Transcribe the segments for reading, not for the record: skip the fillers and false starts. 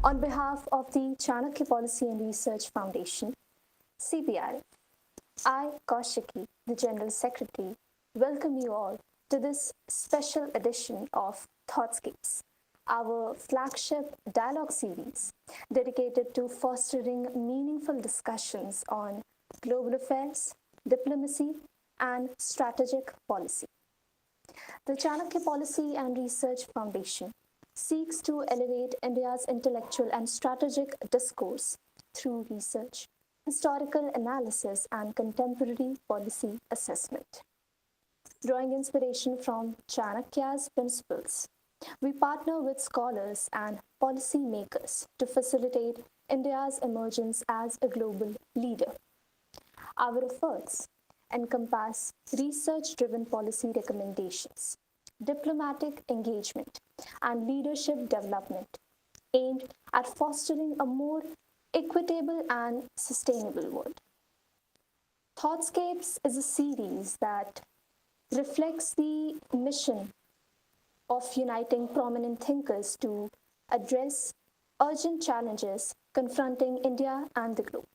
On behalf of the Chanakya Policy and Research Foundation, CPRF, I, Kaushiki, the General Secretary, welcome you all to this special edition of Thoughtscapes, our flagship dialogue series dedicated to fostering meaningful discussions on global affairs, diplomacy, and strategic policy. The Chanakya Policy and Research Foundation seeks to elevate India's intellectual and strategic discourse through research, historical analysis, and contemporary policy assessment. Drawing inspiration from Chanakya's principles, we partner with scholars and policy makers to facilitate India's emergence as a global leader. Our efforts encompass research-driven policy recommendations, diplomatic engagement, and leadership development aimed at fostering a more equitable and sustainable world. Thoughtscapes is a series that reflects the mission of uniting prominent thinkers to address urgent challenges confronting India and the globe.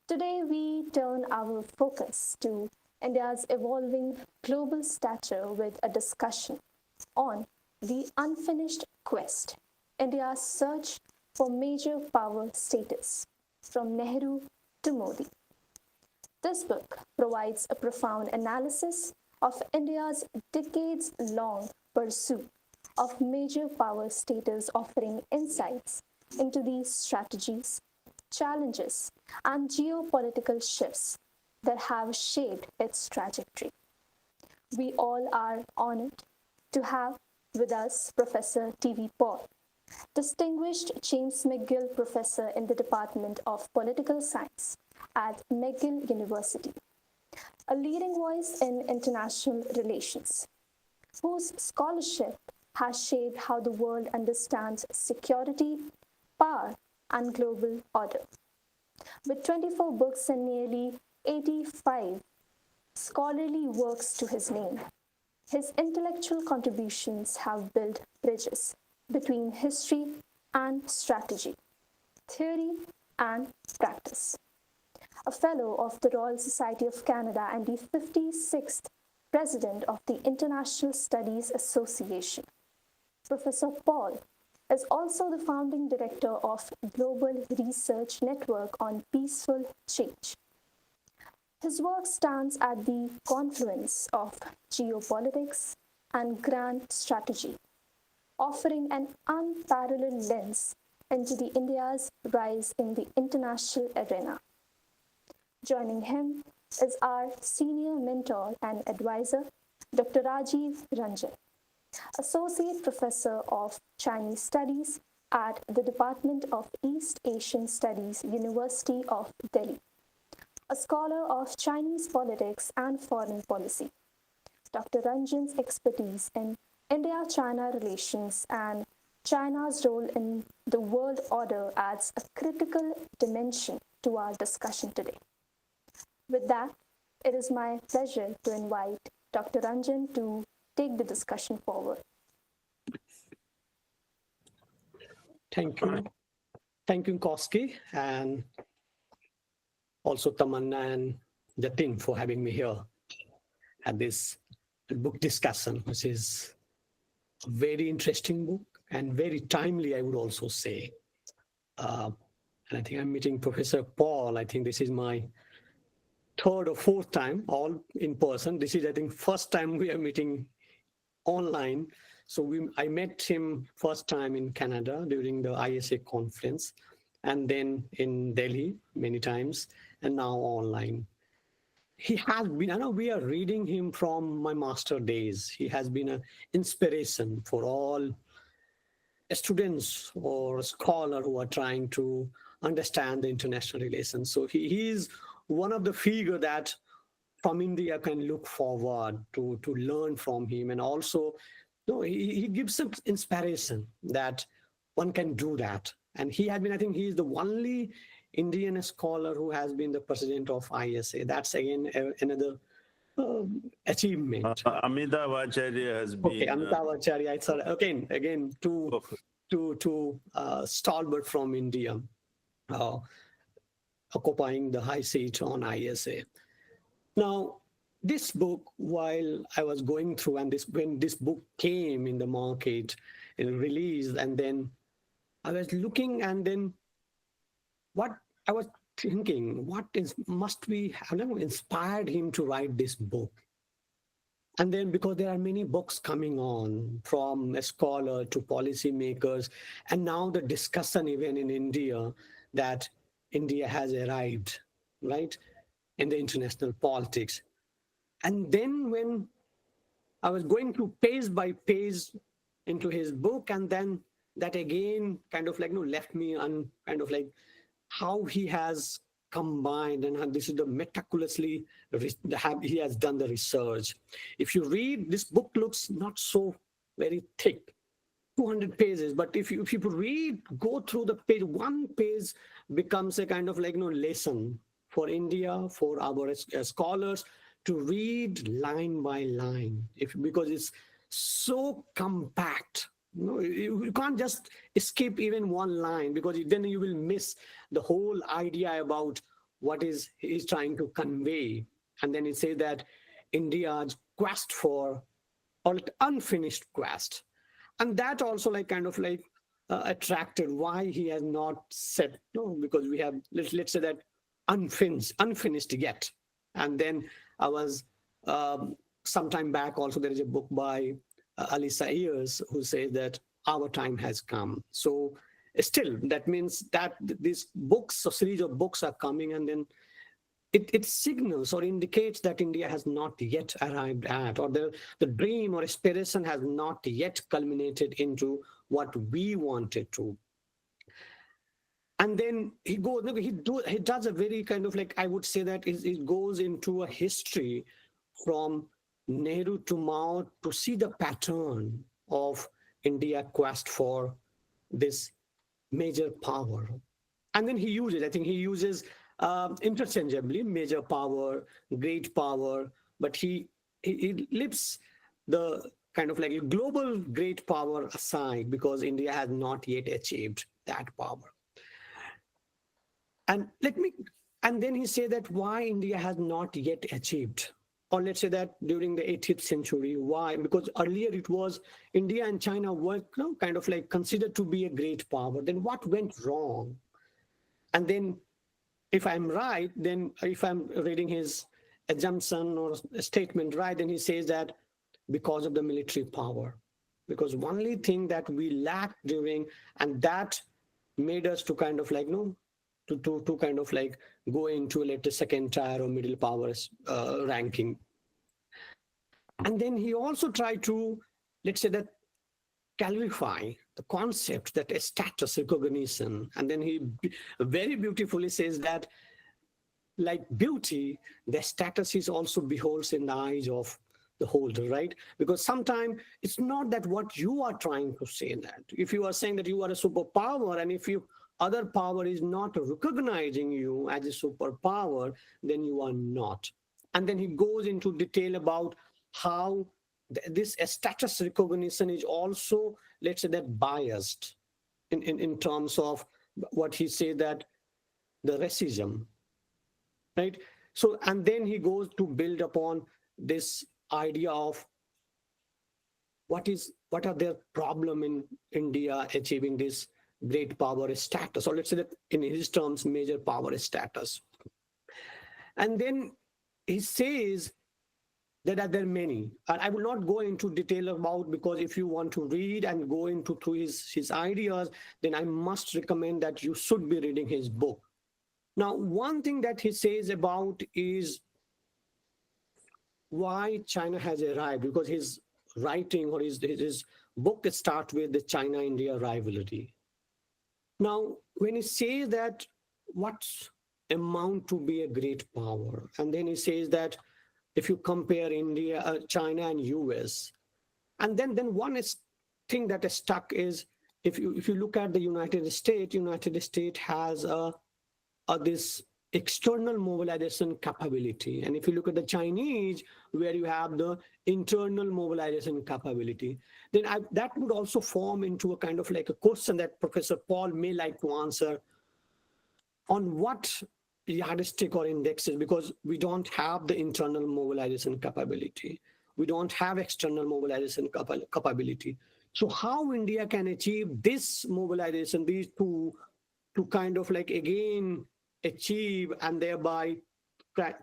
Today, we turn our focus to India's evolving global stature with a discussion on the unfinished quest, India's search for major power status, from Nehru to Modi. This book provides a profound analysis of India's decades-long pursuit of major power status, offering insights into these strategies, challenges, and geopolitical shifts that have shaped its trajectory. We all are honored to have with us Professor T.V. Paul, Distinguished James McGill Professor in the Department of Political Science at McGill University, a leading voice in international relations, whose scholarship has shaped how the world understands security, power, and global order. With 24 books and nearly 85 scholarly works to his name, his intellectual contributions have built bridges between history and strategy, theory and practice. A fellow of the Royal Society of Canada and the 56th President of the International Studies Association, Professor Paul is also the founding director of Global Research Network on Peaceful Change. His work stands at the confluence of geopolitics and grand strategy, offering an unparalleled lens into the India's rise in the international arena. Joining him is our senior mentor and advisor, Dr. Rajiv Ranjan, Associate Professor of Chinese Studies at the Department of East Asian Studies, University of Delhi, a scholar of Chinese politics and foreign policy. Dr. Ranjan's expertise in India-China relations and China's role in the world order adds a critical dimension to our discussion today. With that, it is my pleasure to invite Dr. Ranjan to take the discussion forward. Thank you. Thank you, Koski, and also Tamanna and Jatin for having me here at this book discussion, which is a very interesting book and very timely, I would also say. And I think I'm meeting Professor Paul. I think this is my third or fourth time, all in person. This is, I think, first time we are meeting online. So I met him first time in Canada during the ISA conference, and then in Delhi many times, and now online. He has been, I know we are reading him from my master days. He has been an inspiration for all students or scholars who are trying to understand the international relations. So he is one of the figures that from India can look forward to learn from him. And also, he gives some inspiration that one can do that. And he had been, I think he is the only Indian scholar who has been the president of ISA. That's again another achievement. Amitabh Acharya has been. Okay, Amitabh Acharya. Again, two stalwart from India, uh, occupying the high seat on ISA. Now, this book, while I was going through, and when this book came in the market and released, and then I was looking, and then what I was thinking, what is must be have inspired him to write this book? And then because there are many books coming on from a scholar to policymakers, and now the discussion even in India that India has arrived, right, in the international politics. And then when I was going through page by page into his book, and then that again kind of like left me on kind of like how he has combined, and how this is the meticulously he has done the research. If you read this book, looks not so very thick, 200 pages, but if you read, go through the page, one page becomes a kind of like lesson for India, for our scholars to read line by line, because it's so compact. You can't just skip even one line, because then you will miss the whole idea about what is he's trying to convey. And then it says that India's quest for, or unfinished quest, and that also like kind of like attracted why he has not said no, because we have, let's say that unfinished yet. And then I was some time back also, there is a book by Alisa Ayers who says that our time has come. So still that means that these books, a series of books are coming, and then it signals or indicates that India has not yet arrived at, or the dream or aspiration has not yet culminated into what we wanted to. And then he does a very kind of like, I would say that it goes into a history from Nehru to Mao to see the pattern of India quest for this major power. And then I think he uses interchangeably major power, great power, but he lifts the kind of like a global great power aside, because India has not yet achieved that power. And and then he said that why India has not yet achieved, or let's say that during the 18th century, why? Because earlier it was India and China were kind of like considered to be a great power. Then what went wrong? And then if I'm right, then if I'm reading his assumption or statement right, then he says that because of the military power, because only thing that we lacked during, and that made us to kind of like to kind of like go into, let's say, second tier or middle powers ranking. And then he also tried to, let's say, that clarify the concept that a status recognition. And then he very beautifully says that, like beauty, the status is also beholds in the eyes of the holder, right? Because sometimes it's not that what you are trying to say, that if you are saying that you are a superpower, and if you other power is not recognizing you as a superpower, then you are not. And then he goes into detail about how this status recognition is also, let's say, that biased in terms of what he said, that the racism, right? So, and then he goes to build upon this idea of what are their problem in India achieving this great power status, or let's say that in his terms, major power status. And then he says that there are many, and I will not go into detail about, because if you want to read and go into through his ideas, then I must recommend that you should be reading his book. Now, one thing that he says about is why China has arrived, because his writing or his book starts with the China-India rivalry. Now, when he says that what's amount to be a great power, and then he says that if you compare India, China and US, and then one thing that is stuck is if you look at the United States has this external mobilization capability. And if you look at the Chinese, where you have the internal mobilization capability, then that would also form into a kind of like a question that Professor Paul may like to answer on what yardstick or indexes, because we don't have the internal mobilization capability. We don't have external mobilization capability. So how India can achieve this mobilization, these two, to kind of like again achieve and thereby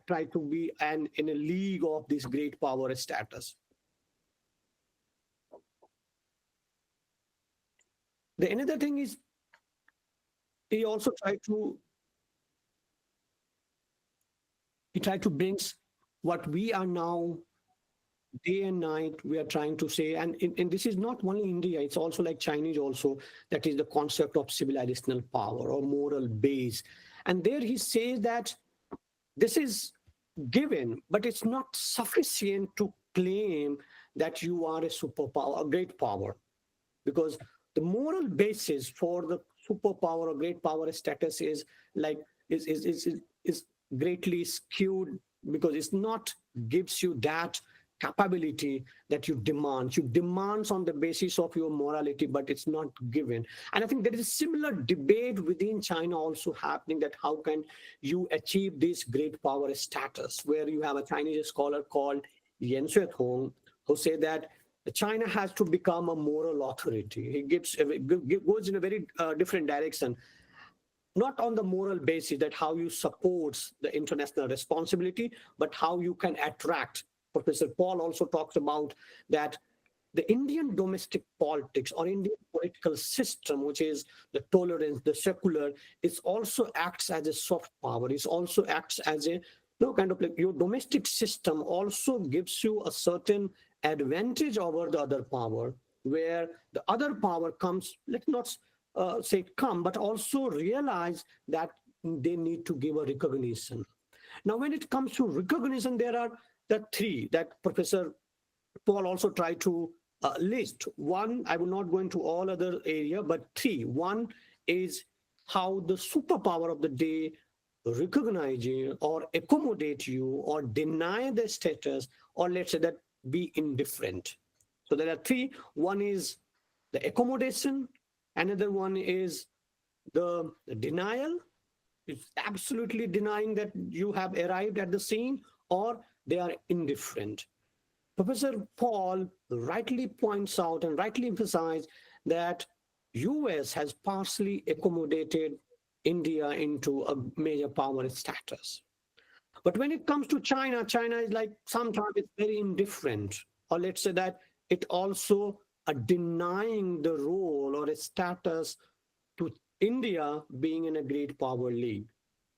try to be in a league of this great power status. The another thing is he also tried to bring what we are now day and night we are trying to say, and this is not only India, it's also like Chinese also, that is the concept of civilizational power or moral base. And there he says that this is given, but it's not sufficient to claim that you are a superpower, a great power, because the moral basis for the superpower or great power status is like is greatly skewed, because it's not gives you that capability that you demand. You demand on the basis of your morality, but it's not given. And I think there is a similar debate within China also happening, that how can you achieve this great power status, where you have a Chinese scholar called Yan Hong, who say that China has to become a moral authority. He goes in a very different direction, not on the moral basis that how you support the international responsibility, but how you can attract. Professor Paul also talks about that the Indian domestic politics or Indian political system, which is the tolerance, the secular, it also acts as a soft power. It also acts as a kind of like your domestic system also gives you a certain advantage over the other power, where the other power comes, let's not say come, but also realize that they need to give a recognition. Now, when it comes to recognition, there are the three that Professor Paul also tried to list. One, I will not go into all other area, but three. One is how the superpower of the day recognize you or accommodate you or deny the status, or let's say that be indifferent. So there are three. One is the accommodation. Another one is the denial. It's absolutely denying that you have arrived at the scene, or they are indifferent. Professor Paul rightly points out and rightly emphasizes that US has partially accommodated India into a major power status. But when it comes to China, China is like sometimes it's very indifferent, or let's say that it also denying the role or a status to India being in a great power league.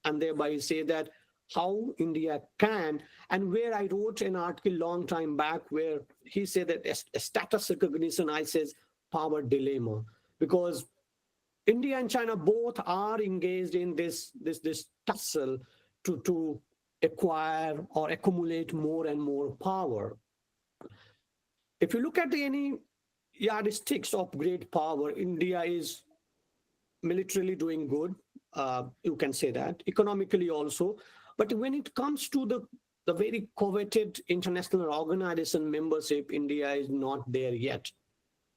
And thereby say that how India can, and where I wrote an article long time back where he said that a status recognition, I says power dilemma, because India and China both are engaged in this tussle to acquire or accumulate more and more power. If you look at any yardsticks of great power, India is militarily doing good. You can say that economically also. But when it comes to the very coveted international organization membership, India is not there yet.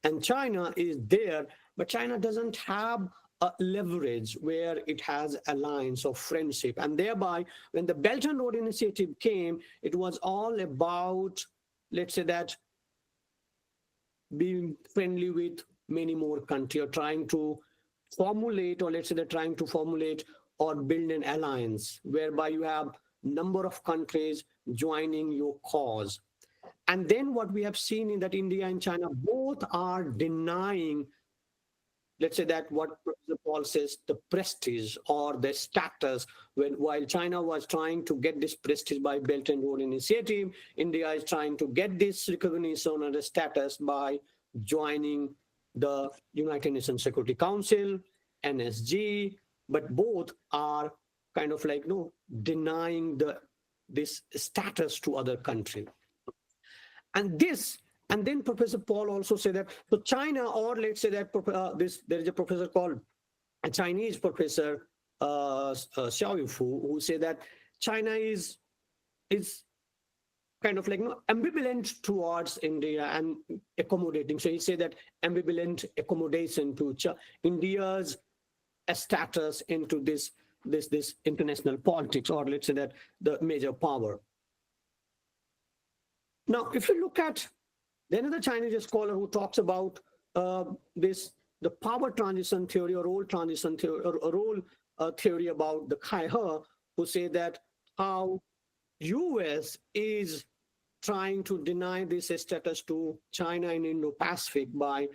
And China is there, but China doesn't have a leverage where it has alliance or friendship. And thereby, when the Belt and Road Initiative came, it was all about, let's say that, being friendly with many more countries, or trying to formulate, or let's say they're trying to formulate or build an alliance whereby you have number of countries joining your cause. And then what we have seen in that India and China both are denying, let's say that what Professor Paul says, the prestige or the status. While China was trying to get this prestige by Belt and Road Initiative, India is trying to get this recognition and the status by joining the United Nations Security Council, NSG, but both are kind of like denying this status to other countries. And then Professor Paul also said that so China, or let's say that there is a professor called a Chinese professor Xiaoyu, who say that China is kind of like, ambivalent towards India and accommodating. So he say that ambivalent accommodation to India's status into this international politics, or let's say that the major power. Now, if you look at another Chinese scholar who talks about the power transition theory or role transition theory, or role theory about the Kai He, who say that how US is trying to deny this status to China in Indo-Pacific by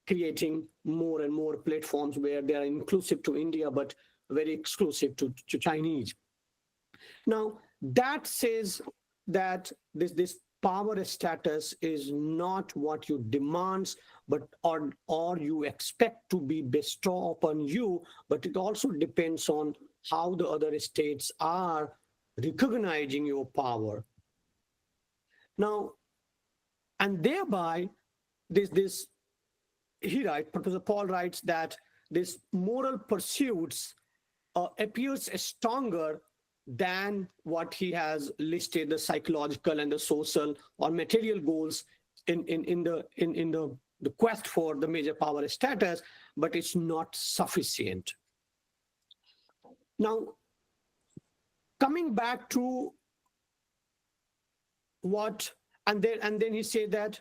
creating more and more platforms where they are inclusive to India, but very exclusive to Chinese. Now, that says that this power status is not what you demand, but or you expect to be bestowed upon you, but it also depends on how the other states are recognizing your power. Now, and thereby, Professor Paul writes that this moral pursuits appears stronger than what he has listed, the psychological and the social or material goals in the quest for the major power status, but it's not sufficient. Now, coming back to what, and then he said that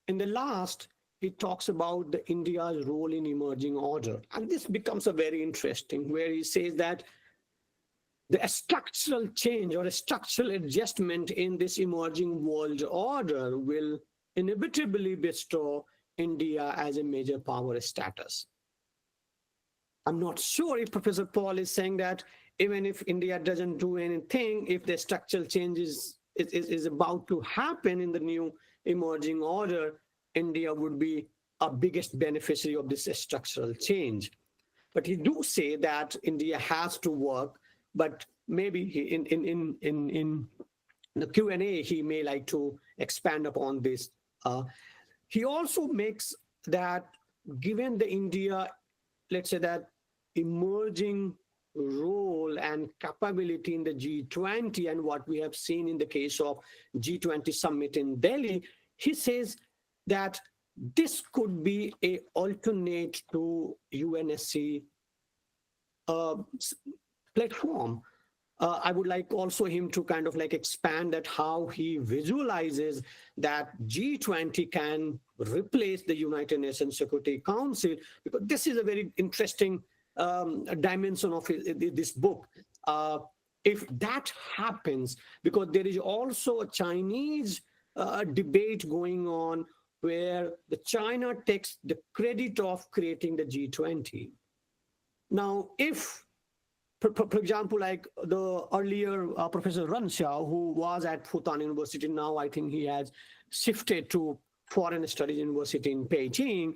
in the last, he talks about the India's role in emerging order. And this becomes a very interesting, where he says that the structural change or a structural adjustment in this emerging world order will inevitably bestow India as a major power status. I'm not sure if Professor Paul is saying that even if India doesn't do anything, if the structural change is about to happen in the new emerging order, India would be a biggest beneficiary of this structural change. But he do say that India has to work, but maybe in the Q&A, he may like to expand upon this. He also makes that given the India, let's say that emerging role and capability in the G20 and what we have seen in the case of G20 summit in Delhi, he says that this could be a alternate to UNSC platform. I would like also him to kind of like expand that how he visualizes that G20 can replace the United Nations Security Council, because this is a very interesting dimension of this book. If that happens, because there is also a Chinese debate going on where the China takes the credit of creating the G20. Now, if, for example, like the earlier Professor Ran Xiao, who was at Fudan University, now I think he has shifted to Foreign Studies University in Beijing.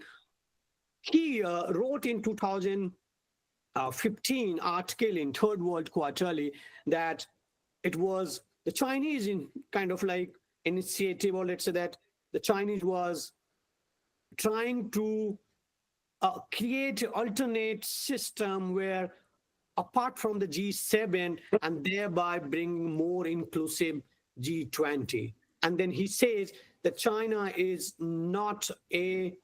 He wrote in 2015 article in Third World Quarterly that it was the Chinese in kind of like initiative, or let's say that the Chinese was trying to create an alternate system where apart from the G7 and thereby bring more inclusive G20. And then he says that China is not a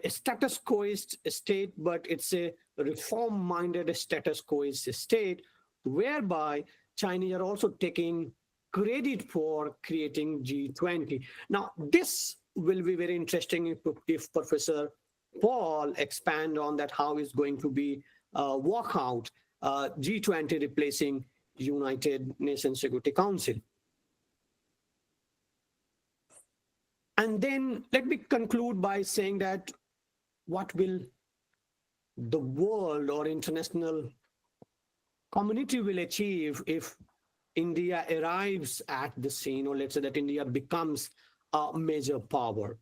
status quoist state, but it's a reform-minded status quoist state, whereby Chinese are also taking credit for creating G20. Now, this will be very interesting if Professor Paul expand on that, how it's going to be work out G20 replacing United Nations Security Council. And then let me conclude by saying that what will the world or international community will achieve if India arrives at the scene, or let's say that India becomes a major power.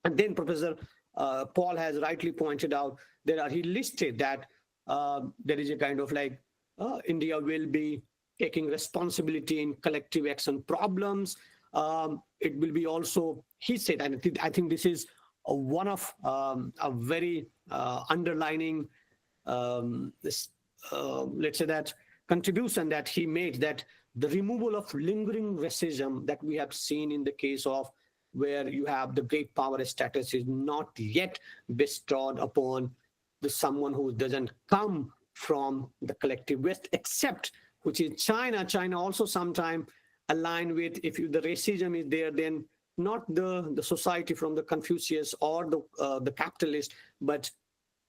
And then Professor Paul has rightly pointed out, he listed that there is a kind of like India will be taking responsibility in collective action problems. It will be also, he said, and I think this is one of a very underlining let's say that contribution that he made, that the removal of lingering racism that we have seen in the case of where you have the great power status is not yet bestowed upon the someone who doesn't come from the collective West, except which is China. China also sometimes aligned with, if you, the racism is there, then not the society from the Confucius or the capitalist, but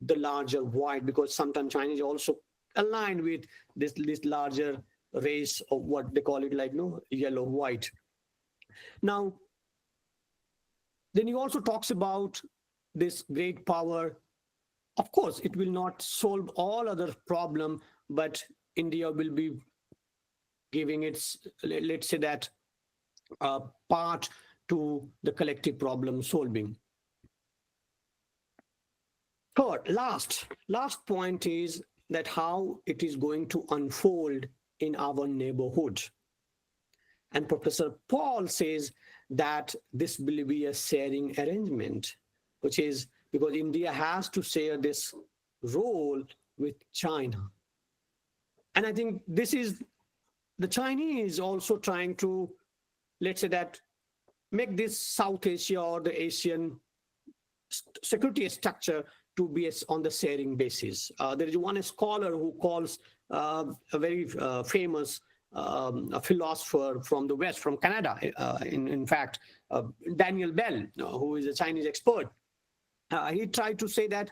the larger white, because sometimes Chinese also aligned with this larger race of what they call it, like no yellow white. Now, then he also talks about this great power. Of course, it will not solve all other problem, but India will be giving its, let's say that, part to the collective problem solving. Third, last point is that how it is going to unfold in our neighborhood. And Professor Paul says that this will be a sharing arrangement, which is because India has to share this role with China. And I think this is the Chinese also trying to, let's say that, make this South Asia or the Asian security structure to be on the sharing basis. There is one scholar who calls a very famous philosopher from the West, from Canada, in fact, Daniel Bell, who is a Chinese expert. He tried to say that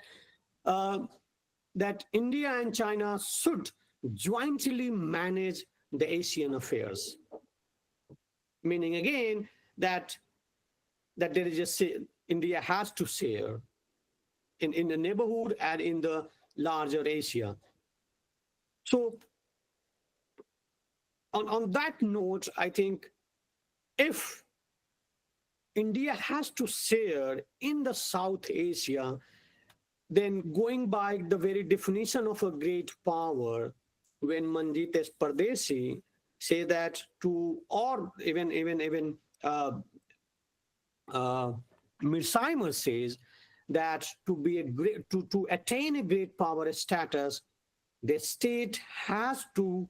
that India and China should jointly manage the Asian affairs, meaning again that there is India has to share in the neighborhood and in the larger Asia. So on that note, I think if India has to share in the South Asia, then going by the very definition of a great power, when Manjit S. Pardesi say that to, or even Mirsaimer says that to be a great, to attain a great power status, the state has to,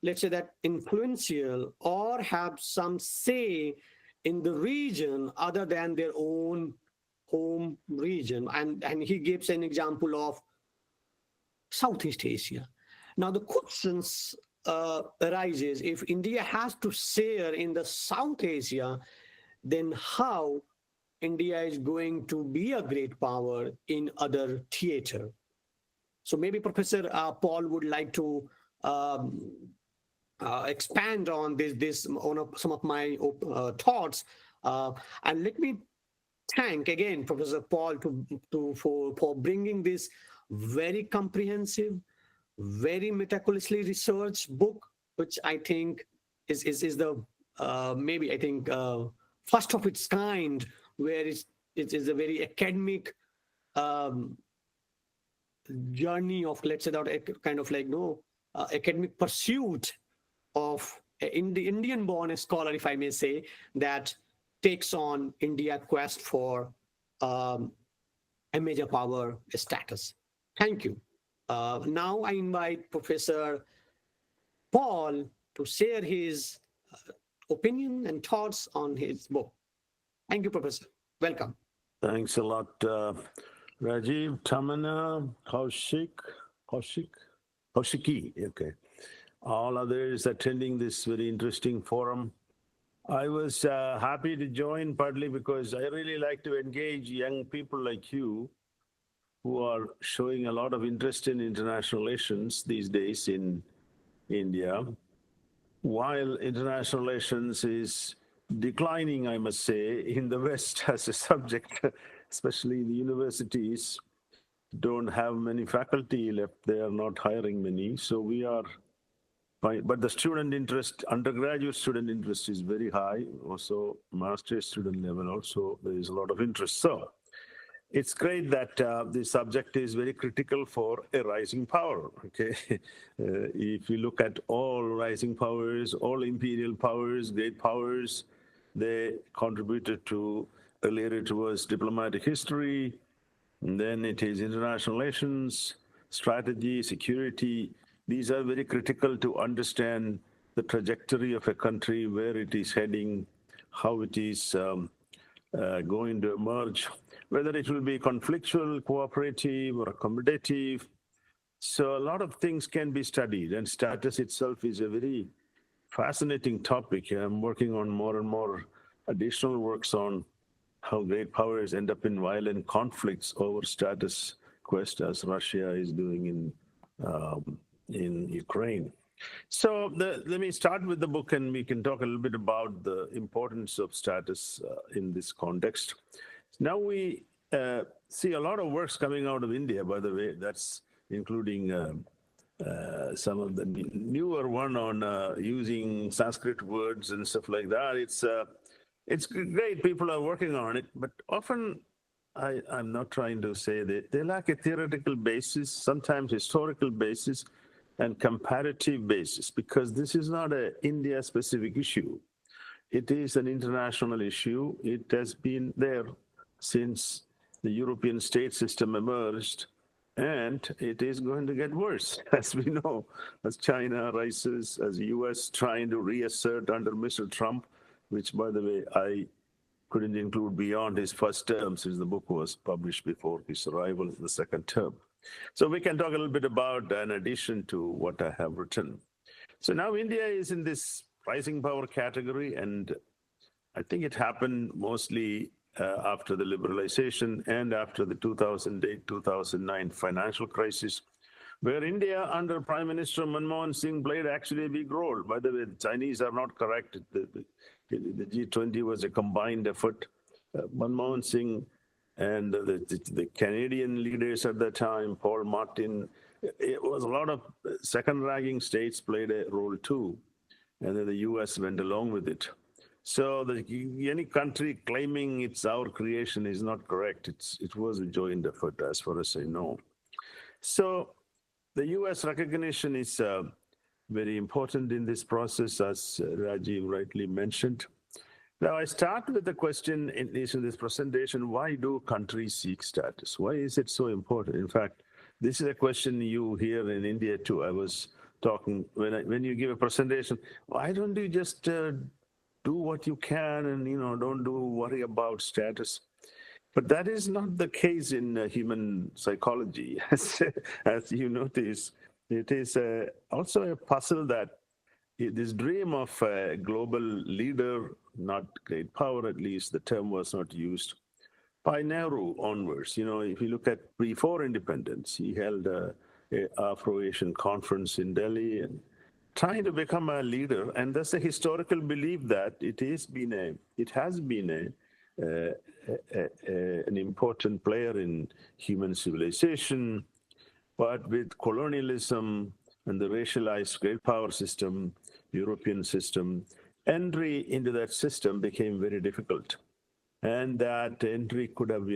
let's say that, influential or have some say in the region other than their own home region. And he gives an example of Southeast Asia. Now the questions arises, if India has to share in the South Asia, then how India is going to be a great power in other theater? So maybe Professor Paul would like to expand on this on some of my thoughts, and let me thank again Professor Paul for bringing this very comprehensive, very meticulously researched book, which I think is the maybe I think first of its kind, where it is a very academic journey of, let's say that, a kind of like academic pursuit of in the Indian-born scholar, if I may say, that takes on India quest for a major power status. Thank you. Now I invite Professor Paul to share his opinion and thoughts on his book. Thank you, Professor. Welcome. Thanks a lot, Rajiv, Tamana, Kaushiki, okay. All others attending this very interesting forum. I was happy to join, partly because I really like to engage young people like you who are showing a lot of interest in international relations these days in India. While international relations is declining, I must say, in the West as a subject, especially the universities don't have many faculty left. They are not hiring many. So we are fine. But the student interest, undergraduate student interest is very high. Also, master's student level also, there is a lot of interest. So it's great that the subject is very critical for a rising power, okay? If you look at all rising powers, all imperial powers, great powers, they contributed to, earlier it was diplomatic history, and then it is international relations, strategy, security. These are very critical to understand the trajectory of a country, where it is heading, how it is going to emerge, whether it will be conflictual, cooperative, or accommodative. So a lot of things can be studied, and status itself is a very fascinating topic. I'm working on more and more additional works on how great powers end up in violent conflicts over status quest, as Russia is doing in Ukraine. So let me start with the book, and we can talk a little bit about the importance of status in this context. Now we see a lot of works coming out of India, by the way. That's including some of the newer one on using Sanskrit words and stuff like that. It's great. People are working on it, but often I'm not trying to say that they lack a theoretical basis, sometimes historical basis, and comparative basis, because this is not an India-specific issue. It is an international issue. It has been there since the European state system emerged, and it is going to get worse, as we know, as China rises, as the US trying to reassert under Mr. Trump, which, by the way, I couldn't include beyond his first term, since the book was published before his arrival in the second term. So we can talk a little bit about an addition to what I have written. So now India is in this rising power category, and I think it happened mostly after the liberalization and after the 2008-2009 financial crisis, where India under Prime Minister Manmohan Singh played actually a big role. By the way, the Chinese are not correct. The G20 was a combined effort. Manmohan Singh and the Canadian leaders at that time, Paul Martin, it was a lot of second-ranking states played a role too, and then the US went along with it. So any country claiming it's our creation is not correct. It was a joint effort, as far as I know. So the US recognition is very important in this process, as Rajiv rightly mentioned. Now, I start with the question in this presentation: why do countries seek status? Why is it so important? In fact, this is a question you hear in India too. I was talking, when you give a presentation, why don't you just do what you can and don't worry about status? But that is not the case in human psychology. As you notice, it is also a puzzle that this dream of a global leader, not great power, at least the term was not used, by Nehru onwards. If you look at before independence, he held a Afro-Asian conference in Delhi and trying to become a leader. And that's a historical belief that it has been an important player in human civilization. But with colonialism and the racialized great power system, European system, entry into that system became very difficult. And that entry could have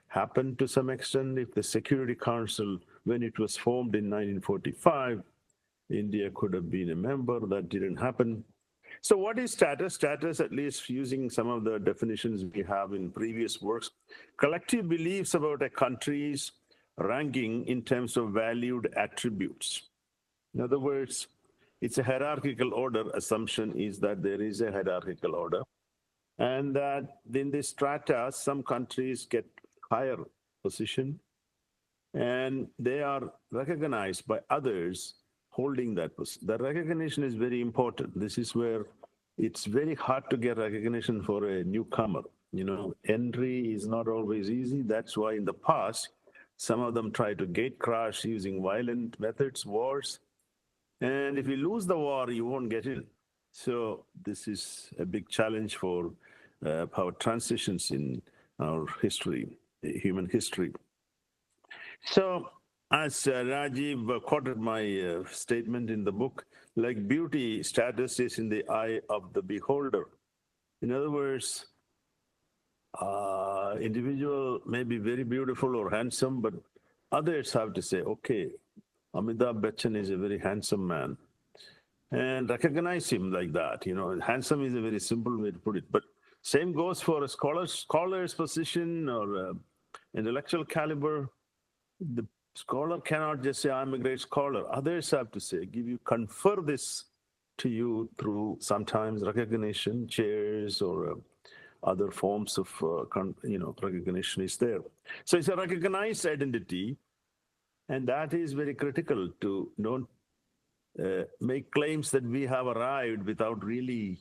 happened to some extent if the Security Council, when it was formed in 1945, India could have been a member. That didn't happen. So what is status? Status, at least using some of the definitions we have in previous works, collective beliefs about a country's ranking in terms of valued attributes. In other words, it's a hierarchical order. Assumption is that there is a hierarchical order, and that in this strata, some countries get higher position, and they are recognized by others holding that position. The recognition is very important. This is where it's very hard to get recognition for a newcomer. Entry is not always easy. That's why in the past, some of them try to gate crash using violent methods, wars. And if you lose the war, you won't get in. So this is a big challenge for power transitions in our history, human history. So as Rajiv quoted my statement in the book, like beauty, status is in the eye of the beholder. In other words, individual may be very beautiful or handsome, but others have to say, okay, Amitabh Bachchan is a very handsome man, and recognize him like that. Handsome is a very simple way to put it, but same goes for a scholar's position or intellectual caliber. The Scholar cannot just say, I'm a great scholar. Others have to say, confer this to you through sometimes recognition, chairs, or other forms of recognition is there. So it's a recognized identity, and that is very critical to not make claims that we have arrived without really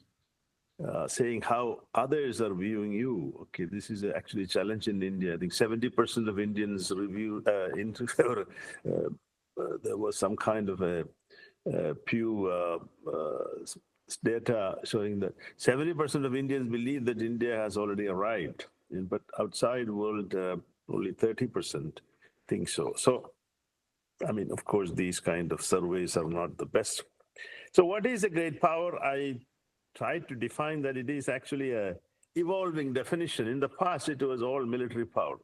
saying how others are viewing you. Okay, this is actually a challenge in India. I think 70% of Indians there was some kind of a Pew data showing that 70% of Indians believe that India has already arrived, but outside world, only 30% think so. So, I mean, of course, these kind of surveys are not the best. So what is a great power? I tried to define that it is actually a evolving definition. In the past, it was all military power,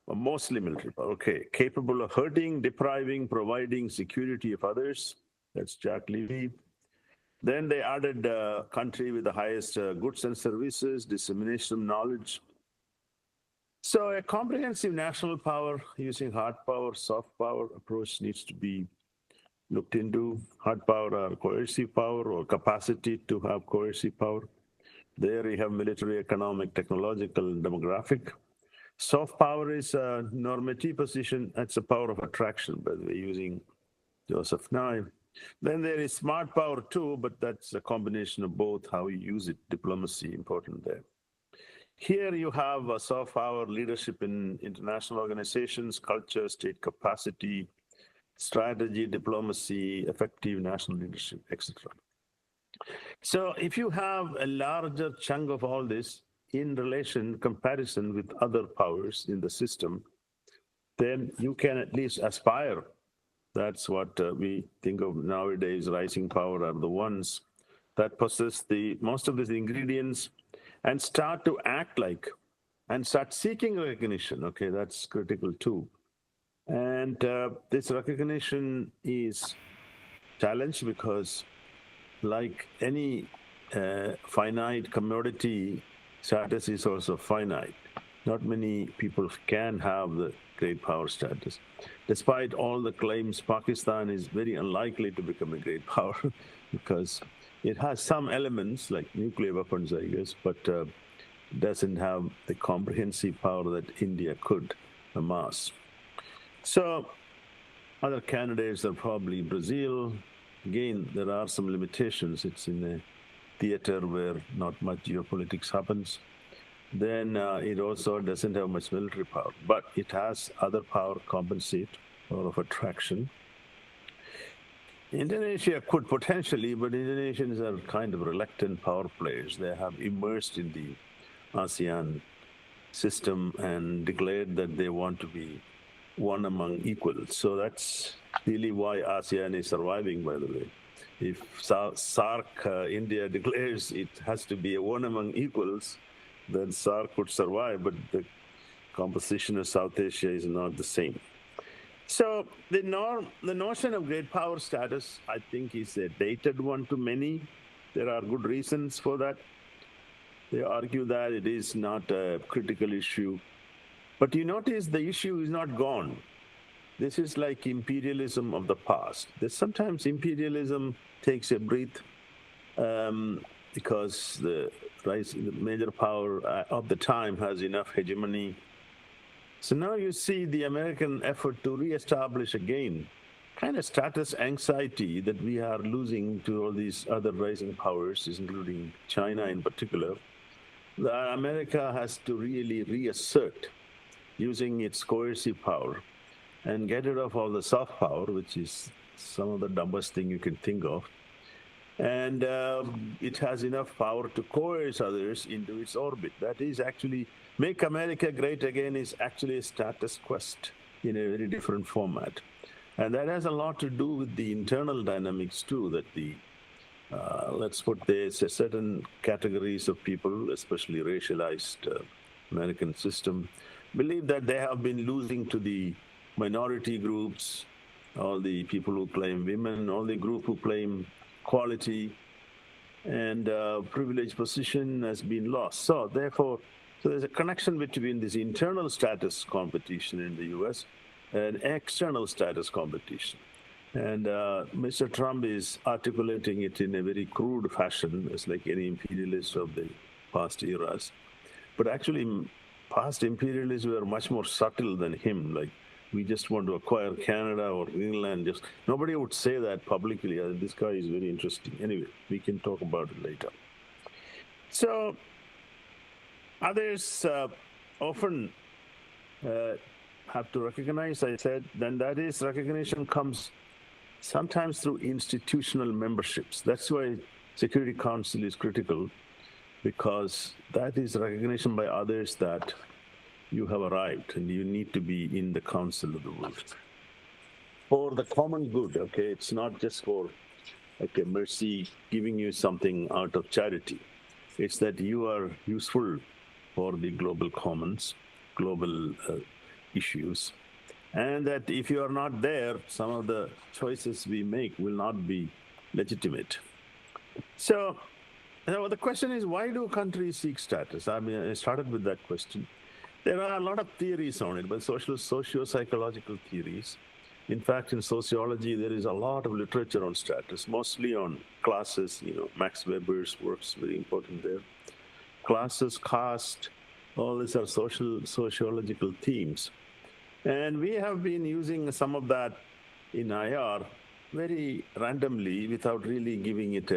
or mostly military power. Okay, capable of hurting, depriving, providing security of others. That's Jack Levy. Then they added country with the highest goods and services, dissemination of knowledge. So a comprehensive national power using hard power, soft power approach needs to be looked into. Hard power or coercive power or capacity to have coercive power. There you have military, economic, technological, and demographic. Soft power is a normative position. That's a power of attraction, by the way, using Joseph Nye. Then there is smart power too, but that's a combination of both, how you use it, diplomacy, important there. Here you have a soft power, leadership in international organizations, culture, state capacity, strategy, diplomacy, effective national leadership, etc. So if you have a larger chunk of all this in comparison with other powers in the system, then you can at least aspire. That's what we think of nowadays. Rising power are the ones that possess the most of these ingredients and start to act like and start seeking recognition. Okay, that's critical too. And this recognition is challenged because, like any finite commodity, status is also finite. Not many people can have the great power status. Despite all the claims, Pakistan is very unlikely to become a great power because it has some elements like nuclear weapons, I guess, but doesn't have the comprehensive power that India could amass. So other candidates are probably Brazil. Again, there are some limitations. It's in a theater where not much geopolitics happens. Then it also doesn't have much military power, but it has other power compensate, power of attraction. Indonesia could potentially, but Indonesians are kind of reluctant power players. They have immersed in the ASEAN system and declared that they want to be one among equals. So that's really why ASEAN is surviving, by the way. If SAARC, India declares it has to be a one among equals, then SAARC could survive, but the composition of South Asia is not the same. So the notion of great power status, I think, is a dated one to many. There are good reasons for that. They argue that it is not a critical issue. But you notice the issue is not gone. This is like imperialism of the past. Sometimes imperialism takes a breath because the major power of the time has enough hegemony. So now you see the American effort to reestablish again kind of status anxiety that we are losing to all these other rising powers, including China in particular. That America has to really reassert using its coercive power and get rid of all the soft power, which is some of the dumbest thing you can think of. And it has enough power to coerce others into its orbit. That is actually, make America great again is actually a status quest in a very different format. And that has a lot to do with the internal dynamics too, that the, let's put this, certain categories of people, especially racialized American system, believe that they have been losing to the minority groups, all the people who claim women, all the group who claim quality, and privileged position has been lost. So therefore, there's a connection between this internal status competition in the US an external status competition. And Mr. Trump is articulating it in a very crude fashion, as like any imperialist of the past eras. But actually, past imperialists were much more subtle than him. Like, we just want to acquire Canada or Greenland. Just nobody would say that publicly. This guy is very interesting. Anyway, we can talk about it later. So, others often have to recognize, I said, then that is recognition comes sometimes through institutional memberships. That's why Security Council is critical, because that is recognition by others that you have arrived and you need to be in the council of the world. For the common good, okay? It's not just for, okay, mercy giving you something out of charity. It's that you are useful for the global commons, global issues. And that if you are not there, some of the choices we make will not be legitimate. So the question is, why do countries seek status? I mean, I started with that question. There are a lot of theories on it, but socio-psychological theories. In fact, in sociology, there is a lot of literature on status, mostly on classes. Max Weber's work's very important there. Classes, caste, all these are sociological themes. And we have been using some of that in IR very randomly without really giving it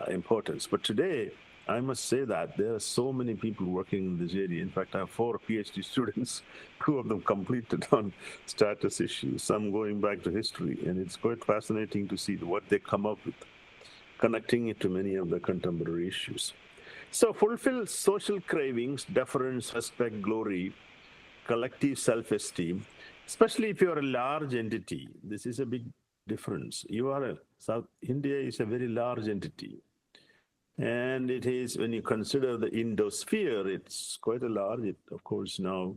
importance. But today, I must say that there are so many people working in this area. In fact, I have 4 PhD students, 2 of them completed on status issues, some going back to history. And it's quite fascinating to see what they come up with, connecting it to many of the contemporary issues. So fulfill social cravings, deference, respect, glory, collective self-esteem, especially if you are a large entity. This is a big difference. South India is a very large entity. And it is, when you consider the Indosphere, it's quite a large, it of course now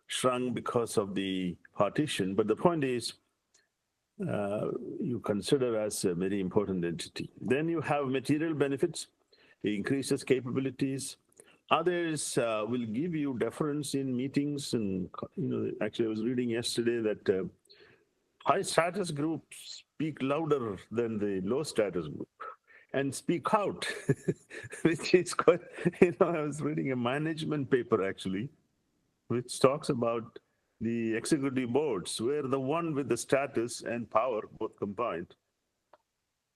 shrunk because of the partition. But the point is, you consider as a very important entity. Then you have material benefits, it increases capabilities. Others will give you deference in meetings. And, actually I was reading yesterday that high status groups speak louder than the low status group and speak out, which is quite, I was reading a management paper actually, which talks about the executive boards, where the one with the status and power, both combined,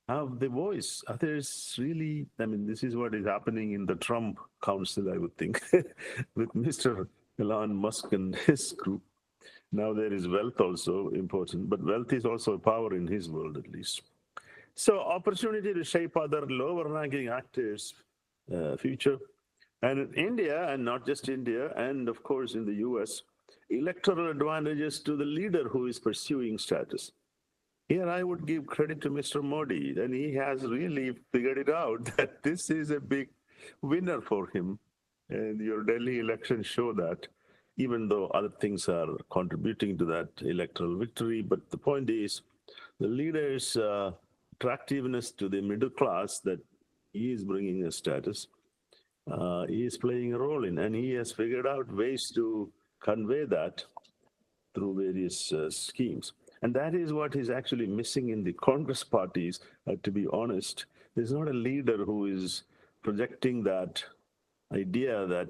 have the voice. Others really, this is what is happening in the Trump Council, I would think, with Mr. Elon Musk and his group. Now there is wealth also important, but wealth is also a power in his world at least. So opportunity to shape other lower ranking actors' future. And in India, and not just India, and of course in the US, electoral advantages to the leader who is pursuing status. Here I would give credit to Mr. Modi, and he has really figured it out that this is a big winner for him. And your Delhi elections show that, even though other things are contributing to that electoral victory. But the point is, the leader's attractiveness to the middle class that he is bringing a status, he is playing a role in, and he has figured out ways to convey that through various schemes. And that is what is actually missing in the Congress parties, to be honest. There's not a leader who is projecting that idea that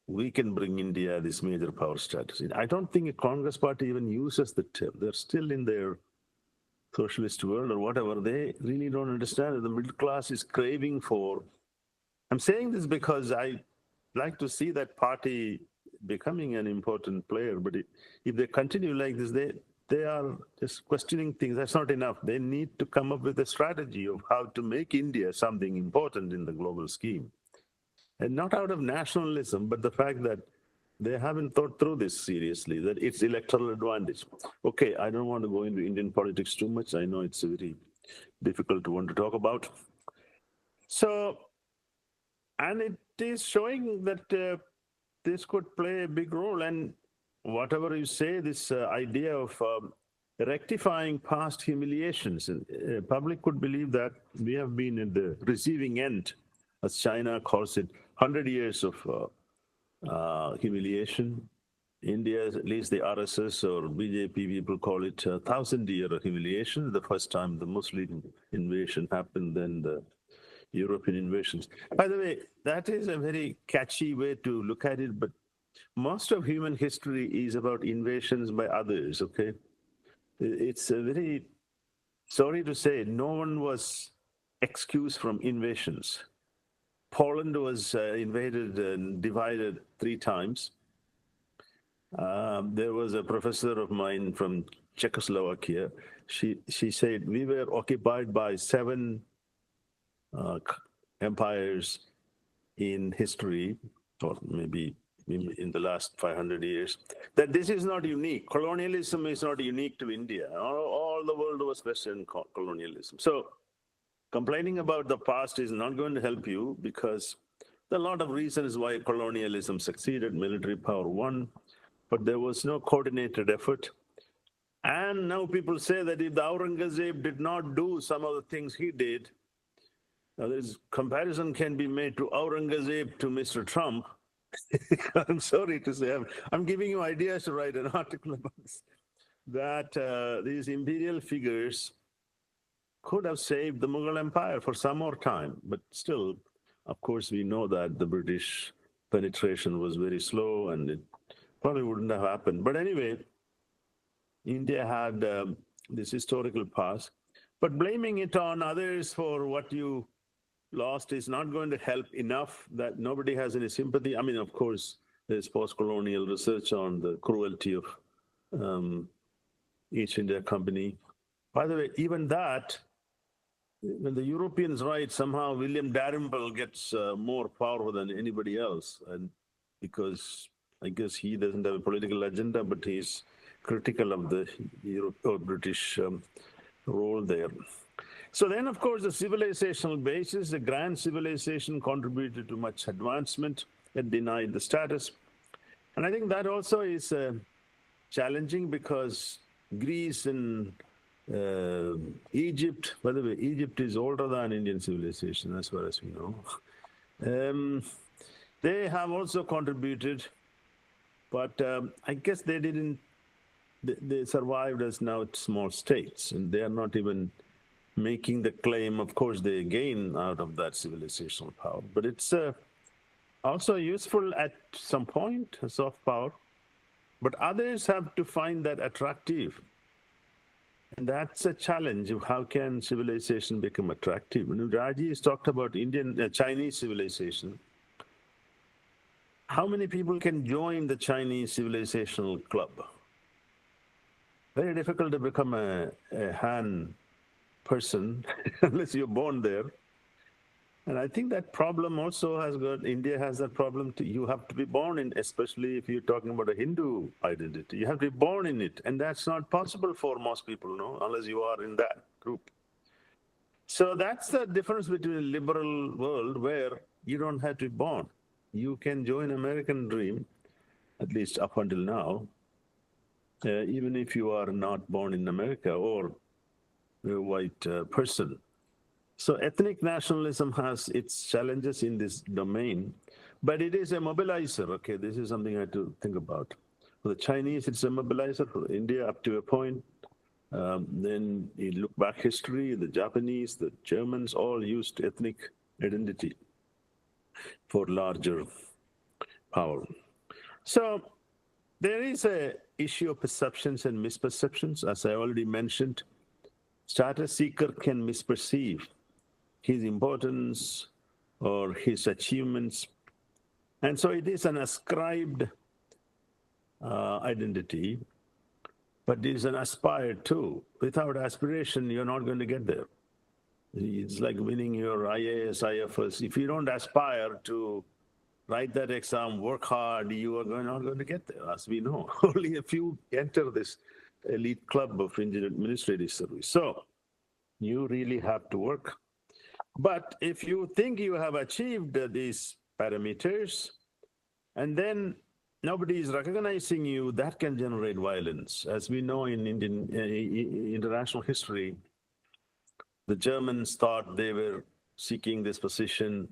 we can bring India this major power status. I don't think a Congress party even uses the term. They're still in their socialist world or whatever. They really don't understand that the middle class is craving for. I'm saying this because I like to see that party becoming an important player. But if they continue like this, they are just questioning things. That's not enough. They need to come up with a strategy of how to make India something important in the global scheme. And not out of nationalism, but the fact that they haven't thought through this seriously, that it's electoral advantage. Okay, I don't want to go into Indian politics too much. I know it's a very difficult one to talk about. So, and it is showing that this could play a big role. And whatever you say, this idea of rectifying past humiliations, public could believe that we have been in the receiving end, as China calls it, 100 years of humiliation, India, at least the RSS or BJP people call it a 1,000-year humiliation. The first time the Muslim invasion happened, then the European invasions. By the way, that is a very catchy way to look at it, but most of human history is about invasions by others, okay? It's a very, sorry to say, no one was excused from invasions. Poland was invaded and divided 3 times. There was a professor of mine from Czechoslovakia. She said we were occupied by 7 empires in history, or maybe in the last 500 years. That this is not unique. Colonialism is not unique to India. All the world was Western colonialism. So complaining about the past is not going to help you, because there are a lot of reasons why colonialism succeeded. Military power won, but there was no coordinated effort. And now people say that if the Aurangzeb did not do some of the things he did, now this comparison can be made to Aurangzeb to Mr. Trump. I'm sorry to say, I'm giving you ideas to write an article about this, that these imperial figures could have saved the Mughal Empire for some more time. But still, of course, we know that the British penetration was very slow and it probably wouldn't have happened. But anyway, India had this historical past. But blaming it on others for what you lost is not going to help enough, that nobody has any sympathy. I mean, of course, there's post-colonial research on the cruelty of East India Company. By the way, even that, when the Europeans write, somehow William Dalrymple gets more power than anybody else. And because I guess he doesn't have a political agenda, but he's critical of the Europe or British role there. So then, of course, the civilizational basis, the grand civilization contributed to much advancement and denied the status. And I think that also is challenging, because Greece and Egypt, by the way, Egypt is older than Indian civilization, as far as we know. They have also contributed, but I guess they didn't, they survived as now small states, and they are not even making the claim. Of course, they gain out of that civilizational power, but it's also useful at some point, soft power, but others have to find that attractive. And that's a challenge of how can civilization become attractive. When Raji has talked about Chinese civilization, how many people can join the Chinese civilizational club? Very difficult to become a Han person unless you're born there. And I think that problem also has got, India has that problem too. You have to be born in, especially if you're talking about a Hindu identity, you have to be born in it. And that's not possible for most people, no, unless you are in that group. So that's the difference between a liberal world where you don't have to be born. You can join American dream, at least up until now, even if you are not born in America or a white person. So ethnic nationalism has its challenges in this domain, but it is a mobilizer. Okay, this is something I had to think about. For the Chinese, it's a mobilizer. For India, up to a point. Then you look back history, the Japanese, the Germans all used ethnic identity for larger power. So there is a issue of perceptions and misperceptions. As I already mentioned, status seeker can misperceive his importance or his achievements. And so it is an ascribed identity, but it is an aspired too. Without aspiration, you're not going to get there. It's like winning your IAS, IFS. If you don't aspire to write that exam, work hard, you are not going to get there, as we know. Only a few enter this elite club of administrative service. So you really have to work. But if you think you have achieved these parameters, and then nobody is recognizing you, that can generate violence. As we know in Indian international history, the Germans thought they were seeking this position,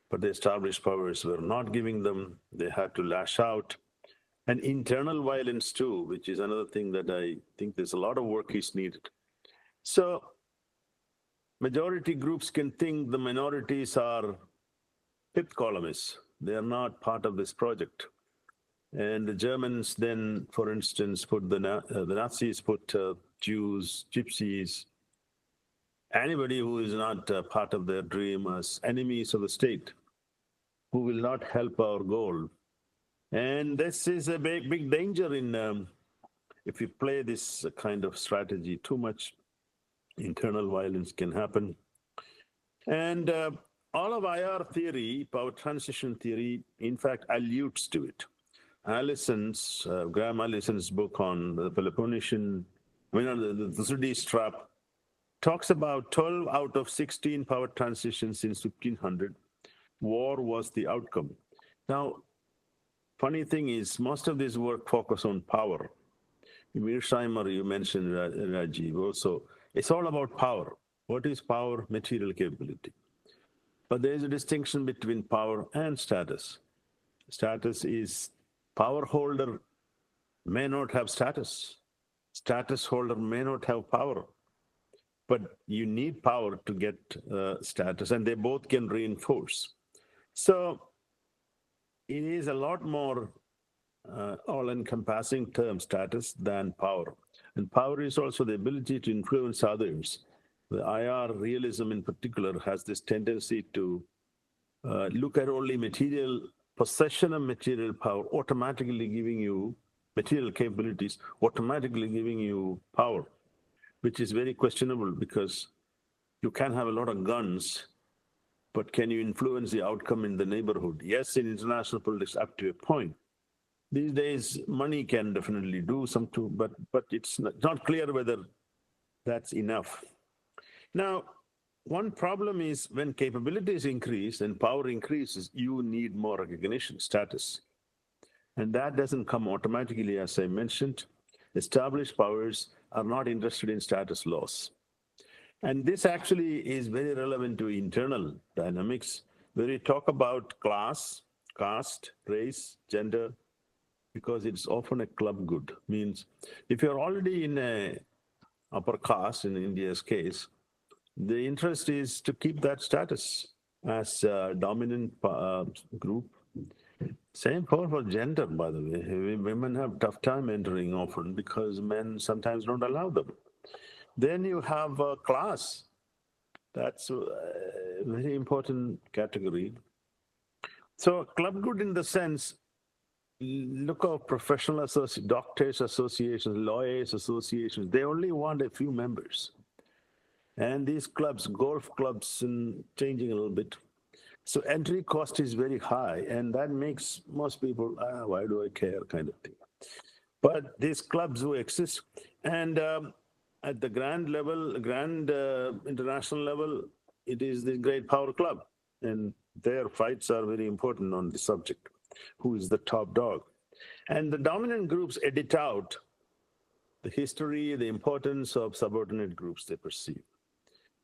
but the established powers were not giving them. They had to lash out. and internal violence too, which is another thing that I think there's a lot of work is needed. So majority groups can think the minorities are fifth columnists. They are not part of this project. And the Germans then, for instance, put the Nazis put Jews, Gypsies, anybody who is not part of their dream as enemies of the state, who will not help our goal. And this is a big danger in if you play this kind of strategy too much, internal violence can happen. And all of IR theory, power transition theory, in fact, alludes to it. Graham Allison's book on the Peloponnesian, the Thucydides trap, talks about 12 out of 16 power transitions since 1500. War was the outcome. Now, funny thing is, most of this work focus on power. Mearsheimer, you mentioned, Rajiv, also. It's all about power. What is power? Material capability. But there is a distinction between power and status. Status is power holder may not have status. Status holder may not have power. But you need power to get status, and they both can reinforce. So it is a lot more all-encompassing term, status, than power. And power is also the ability to influence others. The IR realism in particular has this tendency to look at only material, possession of material power, automatically giving you material capabilities, automatically giving you power, which is very questionable because you can have a lot of guns, but can you influence the outcome in the neighborhood? Yes, in international politics, up to a point. These days, money can definitely do some too, but it's not clear whether that's enough. Now, one problem is when capabilities increase and power increases, you need more recognition, status. And that doesn't come automatically, as I mentioned. Established powers are not interested in status loss. And this actually is very relevant to internal dynamics, where we talk about class, caste, race, gender, because it's often a club good. Means if you're already in a upper caste, in India's case, the interest is to keep that status as a dominant group. Same for gender, by the way. Women have tough time entering often because men sometimes don't allow them. Then you have class. That's a very important category. So club good in the sense, look at professional associations, doctors associations, lawyers associations, they only want a few members. And these clubs, golf clubs, and changing a little bit. So entry cost is very high, and that makes most people, why do I care, kind of thing. But these clubs who exist, and at the grand level, international level, it is the great power club, and their fights are very important on the subject. Who is the top dog? And the dominant groups edit out the history, the importance of subordinate groups they perceive.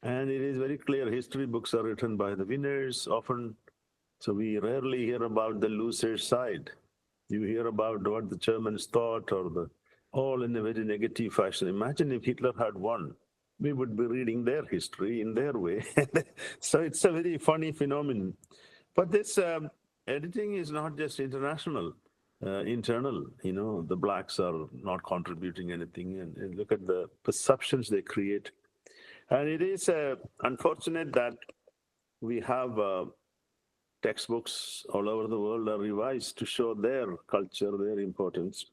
And it is very clear, history books are written by the winners often, so we rarely hear about the loser side. You hear about what the Germans thought, or all in a very negative fashion. Imagine if Hitler had won, we would be reading their history in their way. So it's a very funny phenomenon. But this editing is not just international, internal. The blacks are not contributing anything, and look at the perceptions they create. And it is unfortunate that we have textbooks all over the world are revised to show their culture, their importance.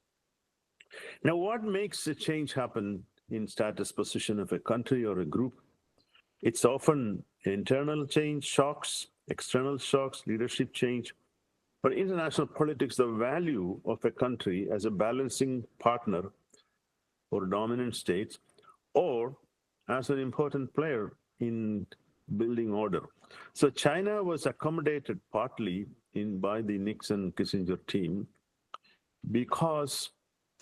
Now, what makes a change happen in status position of a country or a group? It's often internal change, shocks, external shocks, leadership change. But international politics, the value of a country as a balancing partner for dominant states, or as an important player in building order. So China was accommodated partly by the Nixon-Kissinger team because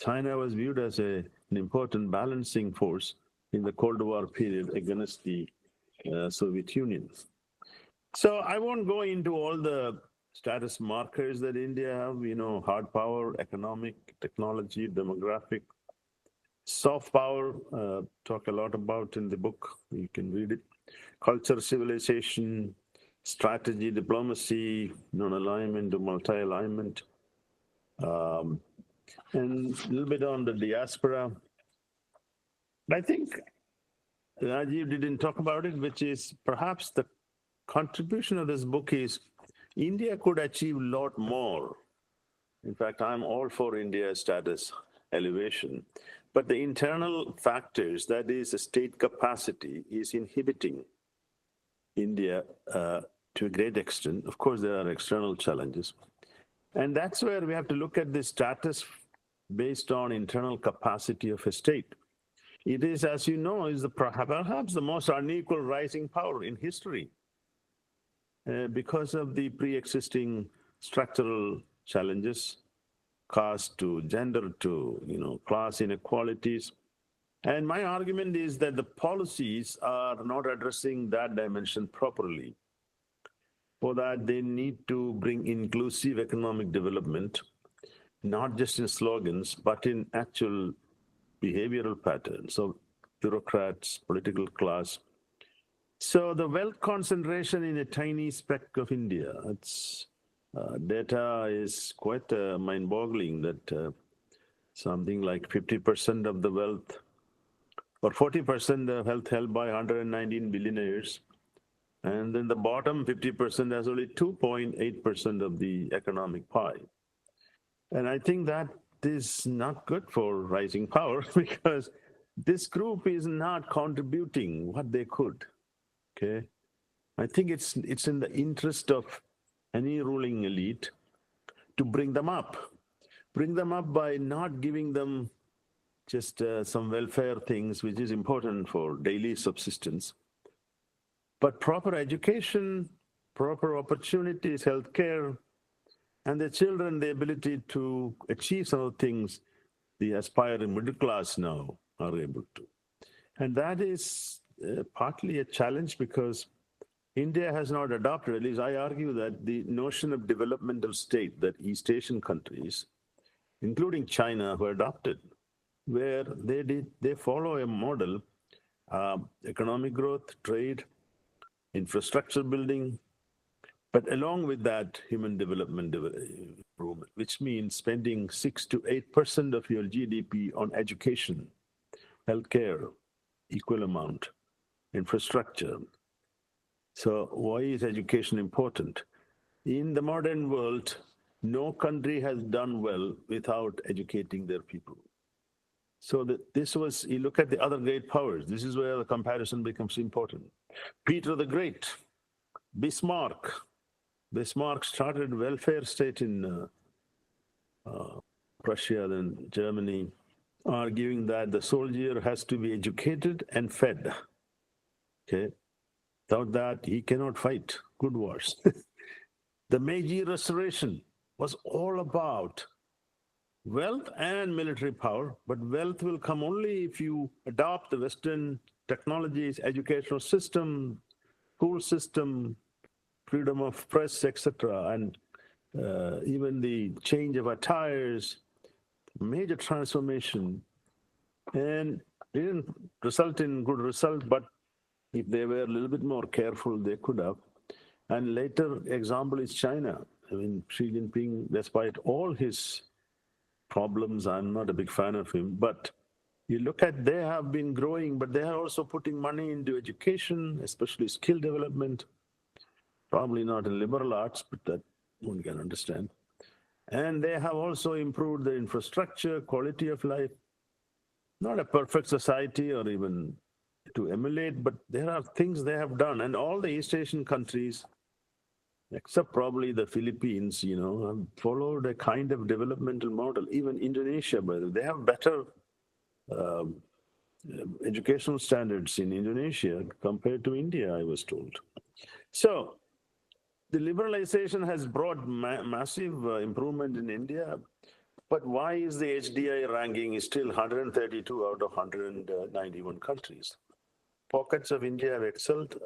China was viewed as an important balancing force in the Cold War period against the Soviet Union. So I won't go into all the status markers that India have, hard power, economic, technology, demographic, soft power, talk a lot about in the book. You can read it. Culture, civilization, strategy, diplomacy, non-alignment to multi-alignment, and a little bit on the diaspora. I think Rajiv didn't talk about it, which is perhaps the contribution of this book is India could achieve a lot more. In fact, I'm all for India's status elevation. But the internal factors, that is, the state capacity, is inhibiting India to a great extent. Of course, there are external challenges. And that's where we have to look at the status based on internal capacity of a state. It is, as you know, is perhaps the most unequal rising power in history because of the pre-existing structural challenges, caste to gender to class inequalities. And my argument is that the policies are not addressing that dimension properly. For that, they need to bring inclusive economic development, not just in slogans, but in actual behavioral patterns of bureaucrats, political class. So the wealth concentration in a tiny speck of India, it's data is quite mind-boggling that something like 50% of the wealth or 40% of wealth held by 119 billionaires. And then the bottom 50% has only 2.8% of the economic pie. And I think that is not good for rising power because this group is not contributing what they could. Okay, I think it's in the interest of any ruling elite to bring them up by not giving them just some welfare things, which is important for daily subsistence, but proper education, proper opportunities, healthcare, and the children the ability to achieve some of the things the aspiring middle class now are able to. And that is partly a challenge because India has not adopted, at least I argue that the notion of developmental state that East Asian countries, including China, were adopted, where they follow a model, economic growth, trade, infrastructure building, but along with that, human development improvement, which means spending 6 to 8% of your GDP on education, healthcare, equal amount, infrastructure. So why is education important? In the modern world, no country has done well without educating their people. So you look at the other great powers, this is where the comparison becomes important. Peter the Great, Bismarck started welfare state in Prussia, then Germany, arguing that the soldier has to be educated and fed. Okay, without that, he cannot fight good wars. The Meiji Restoration was all about wealth and military power, but wealth will come only if you adopt the Western technologies, educational system, school system, freedom of press, etc., and even the change of attires, major transformation, and didn't result in good result, but if they were a little bit more careful, they could have. And later example is China. I mean, Xi Jinping, despite all his problems, I'm not a big fan of him, but you look at, they have been growing, but they are also putting money into education, especially skill development, probably not in liberal arts, but that one can understand. And they have also improved the infrastructure, quality of life. Not a perfect society or even to emulate, but there are things they have done. And all the East Asian countries, except probably the Philippines, have followed a kind of developmental model. Even Indonesia, by the way, they have better educational standards in Indonesia compared to India, I was told. So the liberalization has brought massive improvement in India. But why is the HDI ranking still 132 out of 191 countries? Pockets of India have excelled.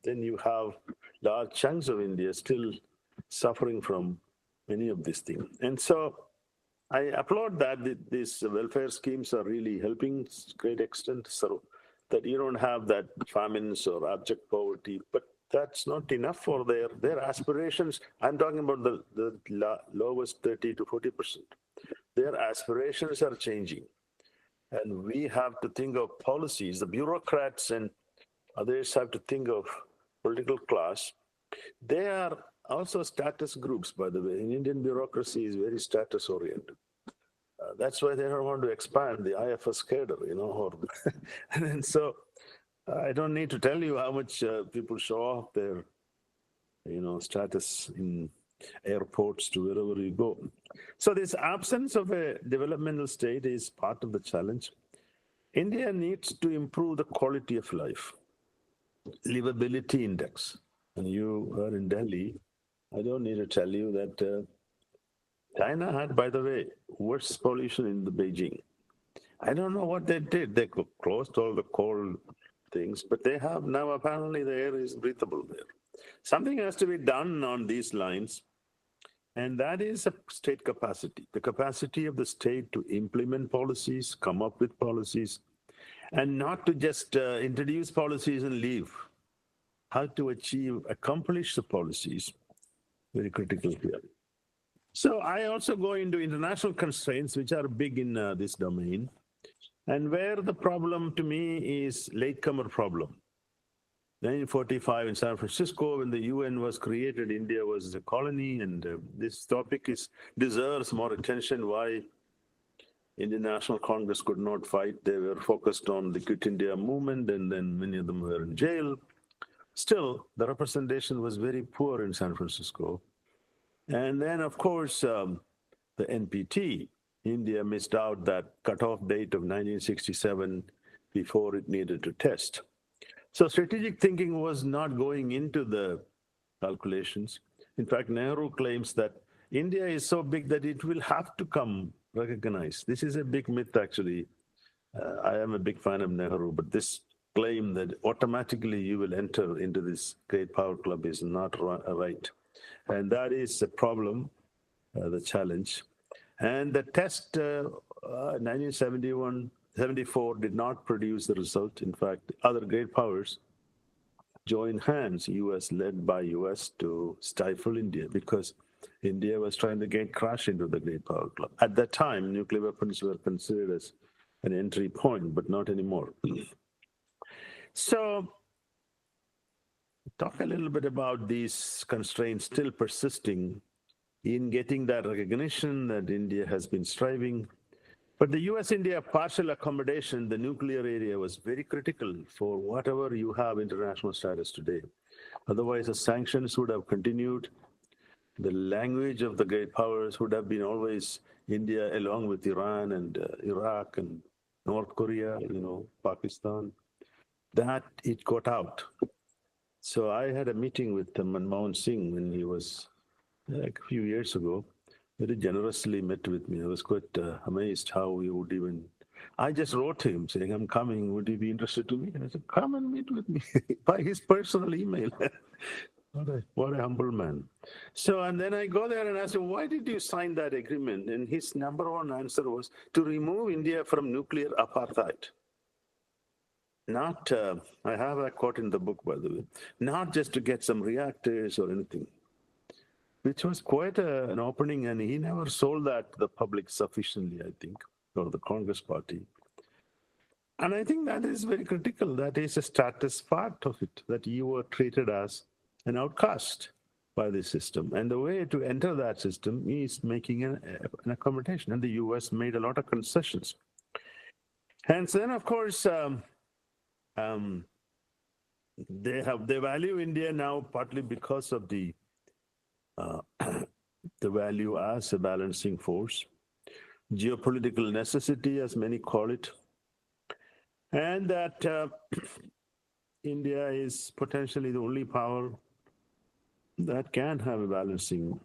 Then you have large chunks of India still suffering from many of these things. And so I applaud that these welfare schemes are really helping to great extent, so that you don't have that famines or abject poverty. But that's not enough for their aspirations. I'm talking about the lowest 30 to 40%. Their aspirations are changing. And we have to think of policies. The bureaucrats and others have to think of political class. They are also status groups, by the way. In Indian bureaucracy is very status oriented. That's why they don't want to expand the IFS cadre, or and so I don't need to tell you how much people show off their, status in airports to wherever you go. So this absence of a developmental state is part of the challenge. India needs to improve the quality of life, livability index. And you are in Delhi. I don't need to tell you that China had, by the way, worse pollution in the Beijing. I don't know what they did. They closed all the coal things, but they have now apparently the air is breathable there. Something has to be done on these lines, and that is a state capacity, the capacity of the state to implement policies, come up with policies, and not to just introduce policies and leave. How to accomplish the policies, very critical here. So I also go into international constraints, which are big in this domain, and where the problem to me is latecomer problem. 1945 in San Francisco, when the UN was created, India was a colony, and this topic deserves more attention. Why Indian National Congress could not fight? They were focused on the Quit India movement, and then many of them were in jail. Still, the representation was very poor in San Francisco. And then, of course, the NPT, India missed out that cutoff date of 1967 before it needed to test. So strategic thinking was not going into the calculations. In fact, Nehru claims that India is so big that it will have to come recognized. This is a big myth, actually. I am a big fan of Nehru, but this claim that automatically you will enter into this great power club is not right. And that is a problem, the challenge. And the test, 1974 did not produce the result. In fact, other great powers joined hands, US led by US, to stifle India because India was trying to crash into the great power club. At that time, nuclear weapons were considered as an entry point, but not anymore. So talk a little bit about these constraints still persisting in getting that recognition that India has been striving. But the US-India partial accommodation, the nuclear area, was very critical for whatever you have international status today. Otherwise, the sanctions would have continued. The language of the great powers would have been always India, along with Iran and Iraq and North Korea, Pakistan. That it got out. So I had a meeting with Manmohan Singh when he was a few years ago. Very generously met with me. I was quite amazed how he would even. I just wrote him saying, "I'm coming. Would you be interested to meet?" And I said, "Come and meet with me," by his personal email. What a humble man. So, and then I go there and ask him, "Why did you sign that agreement?" And his number one answer was to remove India from nuclear apartheid. Not, I have a quote in the book, by the way, not just to get some reactors or anything, which was quite an opening, and he never sold that to the public sufficiently, I think, or the Congress party. And I think that is very critical. That is a status part of it, that you were treated as an outcast by the system. And the way to enter that system is making an accommodation. And the US made a lot of concessions. And then, of course, they value India now partly because of the value as a balancing force, geopolitical necessity, as many call it, and that India is potentially the only power that can have a balancing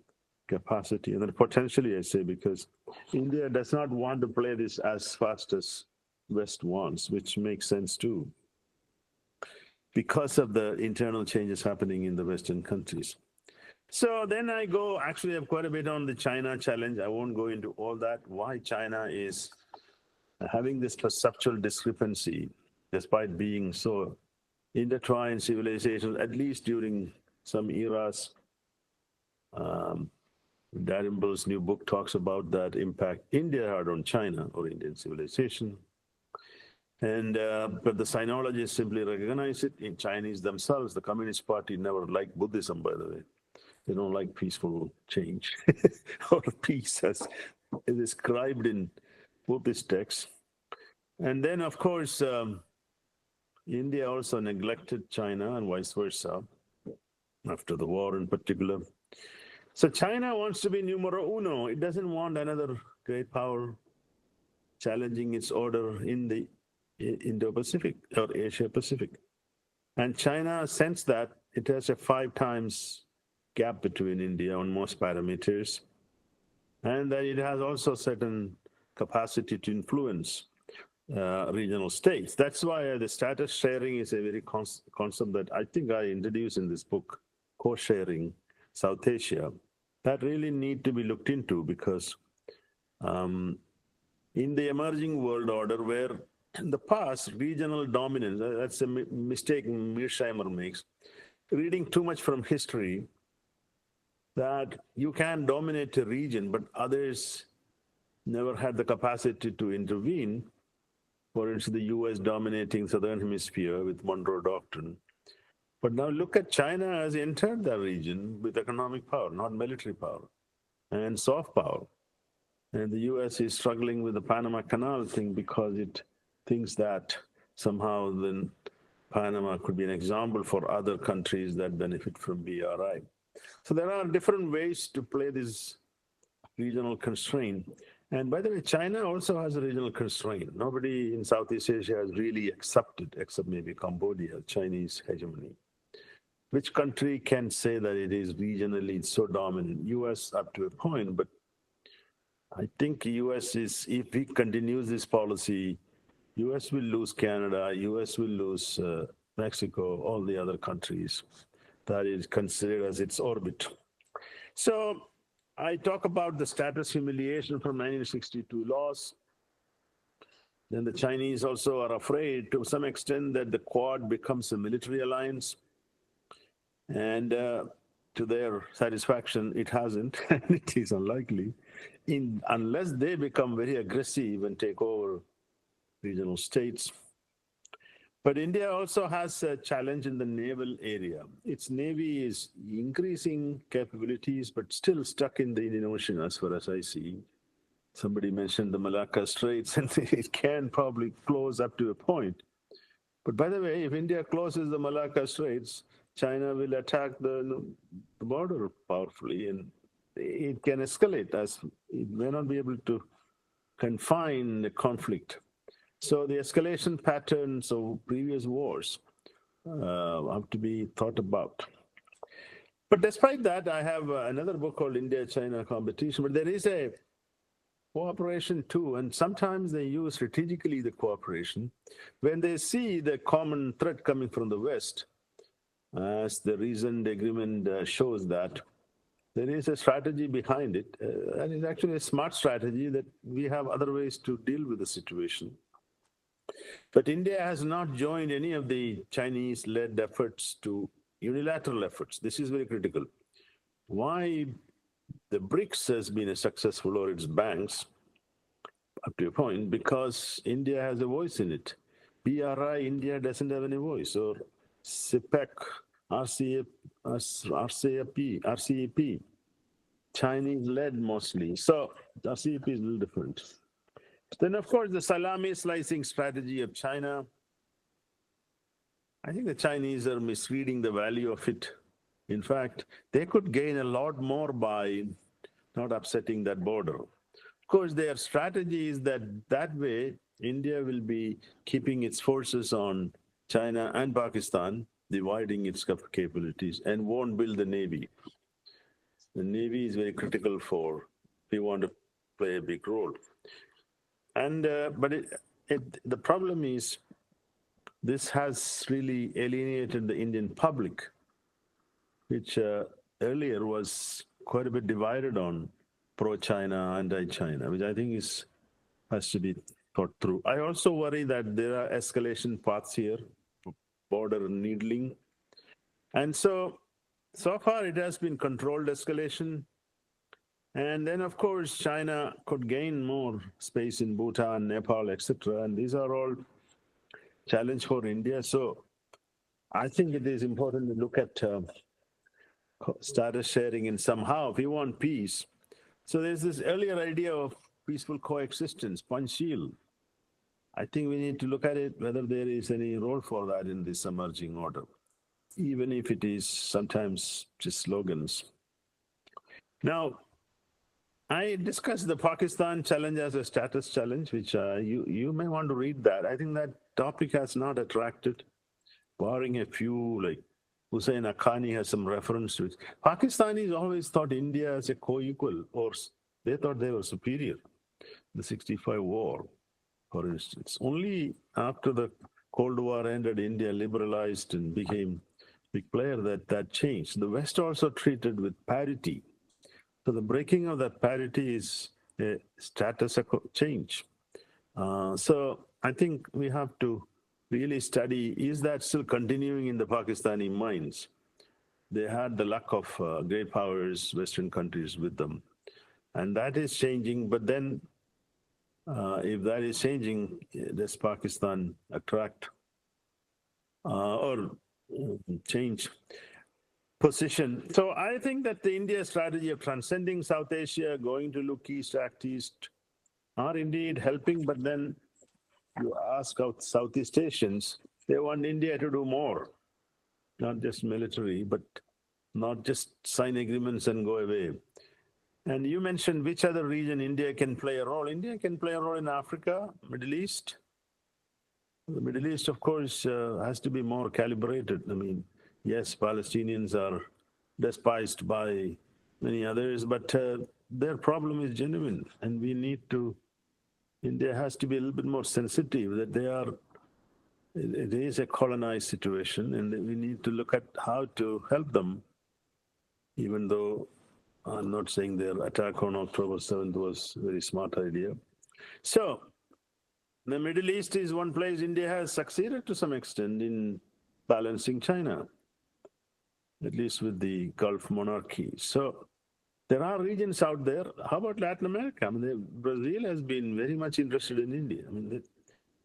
capacity. And then potentially, I say, because India does not want to play this as fast as West wants, which makes sense too, because of the internal changes happening in the Western countries. So then I go, actually, I have quite a bit on the China challenge. I won't go into all that, why China is having this perceptual discrepancy, despite being so intertwined civilizations, at least during some eras. Darimble's new book talks about that impact India had on China or Indian civilization. And but the Sinologists simply recognize it. In Chinese themselves, the Communist Party never liked Buddhism, by the way. They don't like peaceful change or peace as is described in Buddhist texts. And then, of course, India also neglected China and vice versa after the war in particular. So China wants to be numero uno. It doesn't want another great power challenging its order in the Indo-Pacific or Asia-Pacific. And China sensed that it has a 5 times gap between India on most parameters, and that it has also certain capacity to influence regional states. That's why the status sharing is a very concept that I think I introduced in this book, co-sharing South Asia. That really need to be looked into, because in the emerging world order, where in the past regional dominance, that's a mistake Mearsheimer makes, reading too much from history, that you can dominate a region, but others never had the capacity to intervene. For instance, the US dominating Southern Hemisphere with Monroe Doctrine. But now look at China has entered that region with economic power, not military power, and soft power. And the US is struggling with the Panama Canal thing because it thinks that somehow then Panama could be an example for other countries that benefit from BRI. So there are different ways to play this regional constraint. And by the way, China also has a regional constraint. Nobody in Southeast Asia has really accepted, except maybe Cambodia, Chinese hegemony. Which country can say that it is regionally so dominant? US up to a point, but I think US is, if he continues this policy, US will lose Canada, US will lose Mexico, all the other countries that is considered as its orbit. So I talk about the status humiliation from 1962 laws. Then the Chinese also are afraid to some extent that the Quad becomes a military alliance. And to their satisfaction, it hasn't, and it is unlikely, unless they become very aggressive and take over regional states. But India also has a challenge in the naval area. Its navy is increasing capabilities, but still stuck in the Indian Ocean, as far as I see. Somebody mentioned the Malacca Straits, and it can probably close up to a point. But by the way, if India closes the Malacca Straits, China will attack the border powerfully, and it can escalate, as it may not be able to confine the conflict. So the escalation patterns of previous wars have to be thought about. But despite that, I have another book called India-China Competition, but there is a cooperation too, and sometimes they use strategically the cooperation when they see the common threat coming from the West. As the recent agreement shows, that there is a strategy behind it, and it's actually a smart strategy that we have other ways to deal with the situation. But India has not joined any of the Chinese-led efforts to unilateral efforts. This is very critical. Why the BRICS has been a successful, or its banks, up to a point, because India has a voice in it. BRI, India doesn't have any voice, or CPEC, RCEP, Chinese-led mostly. So RCEP is a little different. Then, of course, the salami slicing strategy of China. I think the Chinese are misreading the value of it. In fact, they could gain a lot more by not upsetting that border. Of course, their strategy is that way, India will be keeping its forces on China and Pakistan, dividing its capabilities, and won't build the Navy. The Navy is very critical if we want to play a big role. And but the problem is, this has really alienated the Indian public, which earlier was quite a bit divided on pro-China, anti-China, which I think has to be thought through. I also worry that there are escalation paths here, border needling. And so far it has been controlled escalation. And then, of course, China could gain more space in Bhutan, Nepal, etc. And these are all challenge for India. So I think it is important to look at status sharing in somehow, if you want peace. So there's this earlier idea of peaceful coexistence, Panchsheel. I think we need to look at it, whether there is any role for that in this emerging order, even if it is sometimes just slogans. Now, I discussed the Pakistan challenge as a status challenge, which you may want to read that. I think that topic has not attracted, barring a few, like Hussein Akhani has some reference to it. Pakistanis always thought India as a co-equal, or they thought they were superior. The 65 war, for instance. Only after the Cold War ended, India liberalized and became big player, that changed. The West also treated with parity. So the breaking of that parity is a status change. So I think we have to really study, is that still continuing in the Pakistani minds? They had the luck of great powers, Western countries with them. And that is changing. But then if that is changing, does Pakistan attract or change position? So I think that the India strategy of transcending South Asia, going to look east, act east, are indeed helping. But then you ask out Southeast Asians, they want India to do more, not just military, but not just sign agreements and go away. And you mentioned which other region India can play a role. India can play a role in Africa, Middle East. The Middle East, of course, has to be more calibrated. I mean, yes, Palestinians are despised by many others, but their problem is genuine. And we need to, India has to be a little bit more sensitive that it is a colonized situation, and we need to look at how to help them, even though I'm not saying their attack on October 7th was a very smart idea. So the Middle East is one place India has succeeded to some extent in balancing China, at least with the Gulf monarchies. So there are regions out there. How about Latin America? I mean, Brazil has been very much interested in India. I mean,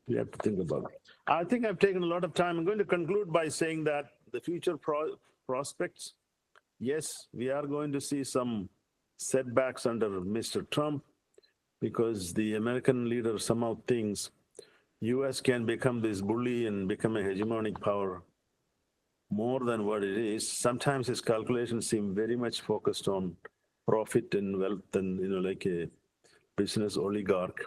we have to think about it. I think I've taken a lot of time. I'm going to conclude by saying that the future prospects, yes, we are going to see some setbacks under Mr. Trump, because the American leader somehow thinks US can become this bully and become a hegemonic power more than what it is. Sometimes his calculations seem very much focused on profit and wealth and, like a business oligarch,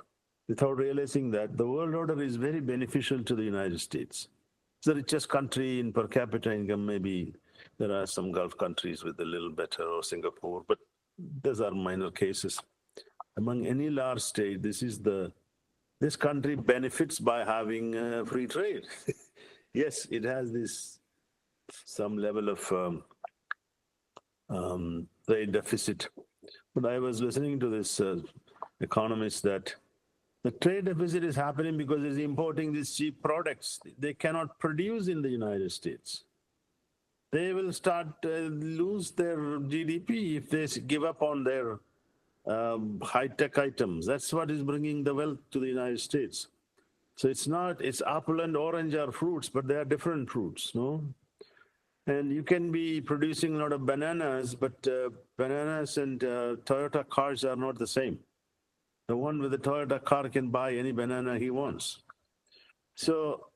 without realizing that the world order is very beneficial to the United States. It's the richest country in per capita income. Maybe there are some Gulf countries with a little better, or Singapore, but those are minor cases. Among any large state, this country benefits by having free trade. Yes, it has some level of trade deficit. But I was listening to this economist that the trade deficit is happening because it's importing these cheap products they cannot produce in the United States. They will start lose their GDP if they give up on their high-tech items. That's what is bringing the wealth to the United States. So it's apple and orange are fruits, but they are different fruits, no? And you can be producing a lot of bananas, but bananas and Toyota cars are not the same. The one with the Toyota car can buy any banana he wants. So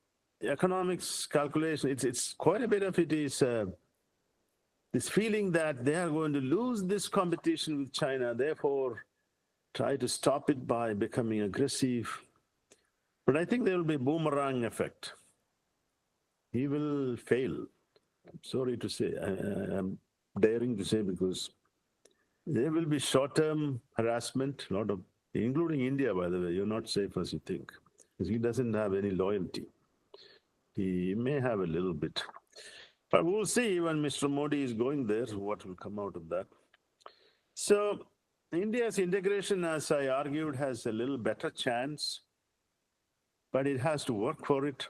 economics calculation, it's quite a bit of it is this feeling that they are going to lose this competition with China, therefore try to stop it by becoming aggressive. But I think there will be a boomerang effect. He will fail. I'm sorry to say, I'm daring to say, because there will be short-term harassment, including India, by the way. You're not safe as you think, because he doesn't have any loyalty. He may have a little bit. But we'll see when Mr. Modi is going there, what will come out of that. So India's integration, as I argued, has a little better chance, but it has to work for it.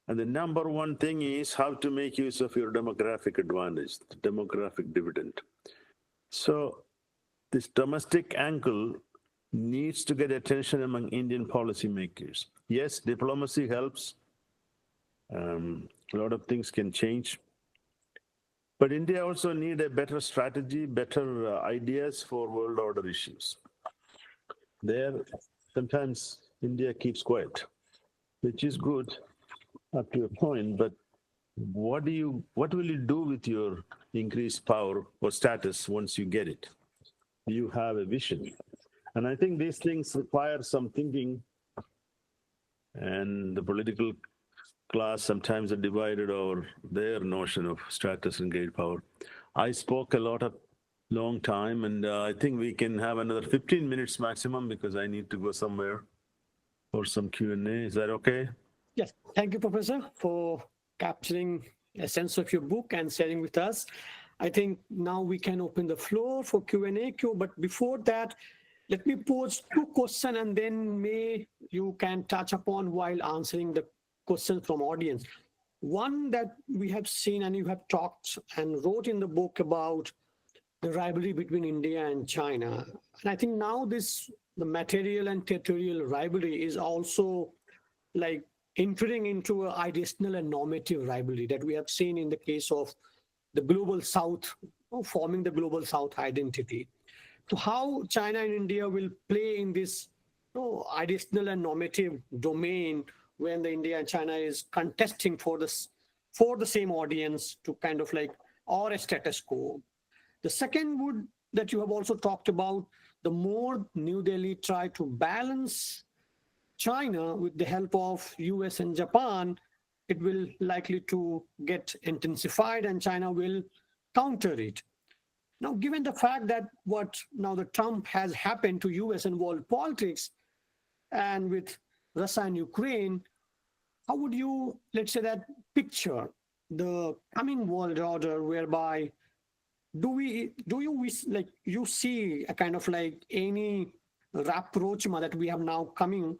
And the number one thing is how to make use of your demographic advantage, the demographic dividend. So this domestic angle needs to get attention among Indian policymakers. Yes, diplomacy helps. A lot of things can change. But India also need a better strategy, better ideas for world order issues. There, sometimes India keeps quiet, which is good up to a point, but what will you do with your increased power or status once you get it? You have a vision. And I think these things require some thinking, and the political class sometimes are divided over their notion of status and great power. I spoke a lot of long time, and I think we can have another 15 minutes maximum because I need to go somewhere for some Q&A. Is that okay? Yes. Thank you, Professor, for capturing a sense of your book and sharing with us. I think now we can open the floor for Q&A. But before that, let me pose two questions, and then you can touch upon while answering the questions from audience. One that we have seen and you have talked and wrote in the book about the rivalry between India and China. And I think now the material and territorial rivalry is also like entering into an ideational and normative rivalry that we have seen in the case of the global South, forming the global South identity. So how China and India will play in this ideational and normative domain when the India and China is contesting for the same audience to kind of like, or a status quo. The second that you have also talked about, the more New Delhi try to balance China with the help of US and Japan, it will likely to get intensified and China will counter it. Now, given the fact that what now the Trump has happened to US and world politics and with Russia and Ukraine, how would you, let's say, that picture the coming world order whereby you see a kind of like any rapprochement that we have now coming,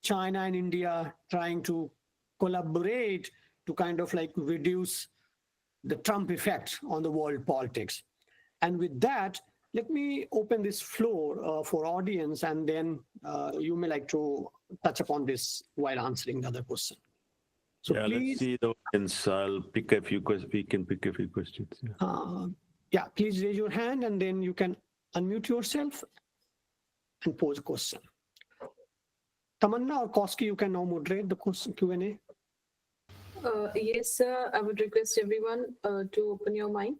China and India trying to collaborate to kind of like reduce the Trump effect on the world politics? And with that, let me open this floor for audience, and then you may like to touch upon this while answering the other question. So yeah, please, let's see the audience. I'll pick a few questions. We can pick a few questions. Yeah, please raise your hand, and then you can unmute yourself and pose a question. Tamanna or Koski, you can now moderate the Q&A. Yes, sir. I would request everyone to open your mic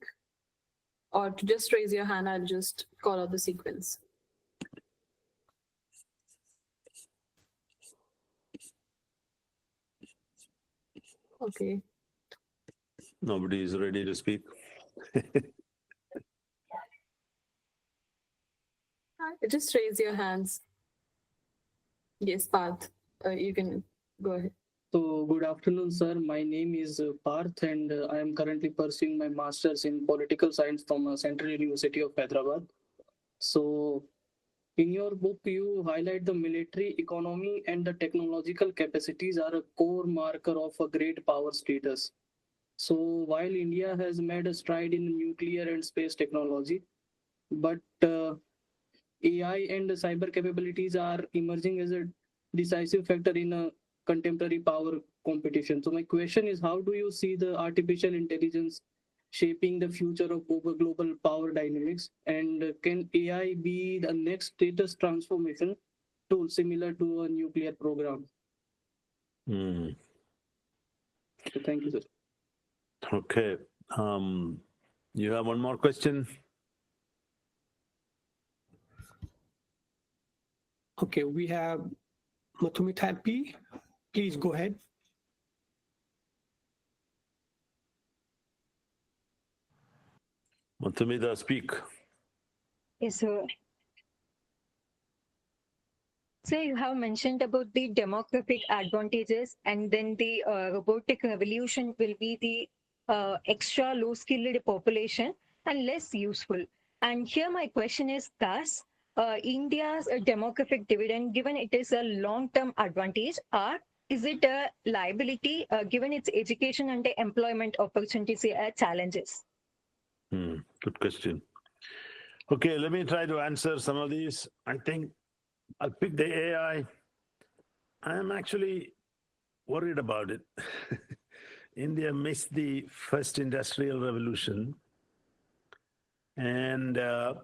or to just raise your hand. I'll just call out the sequence. Okay. Nobody is ready to speak. Just raise your hands. Yes, Parth, you can go ahead. So, good afternoon, sir. My name is Parth, and I am currently pursuing my master's in political science from Central University of Hyderabad. So, in your book, you highlight the military economy and the technological capacities are a core marker of a great power status. So, while India has made a stride in nuclear and space technology, but AI and cyber capabilities are emerging as a decisive factor in a contemporary power competition. So my question is, how do you see the artificial intelligence shaping the future of global power dynamics? And can AI be the next status transformation tool similar to a nuclear program? So thank you, sir. Okay. You have one more question? Okay, we have Mathumita P. Please go ahead. Mathumita, speak. Yes, sir. So you have mentioned about the demographic advantages, and then the robotic revolution will be the extra low-skilled population and less useful. And here my question is thus, India's demographic dividend, given it is a long-term advantage, or is it a liability given its education and employment opportunities challenges? Good question. Okay, let me try to answer some of these. I think I'll pick the AI. I am actually worried about it. India missed the first industrial revolution, and that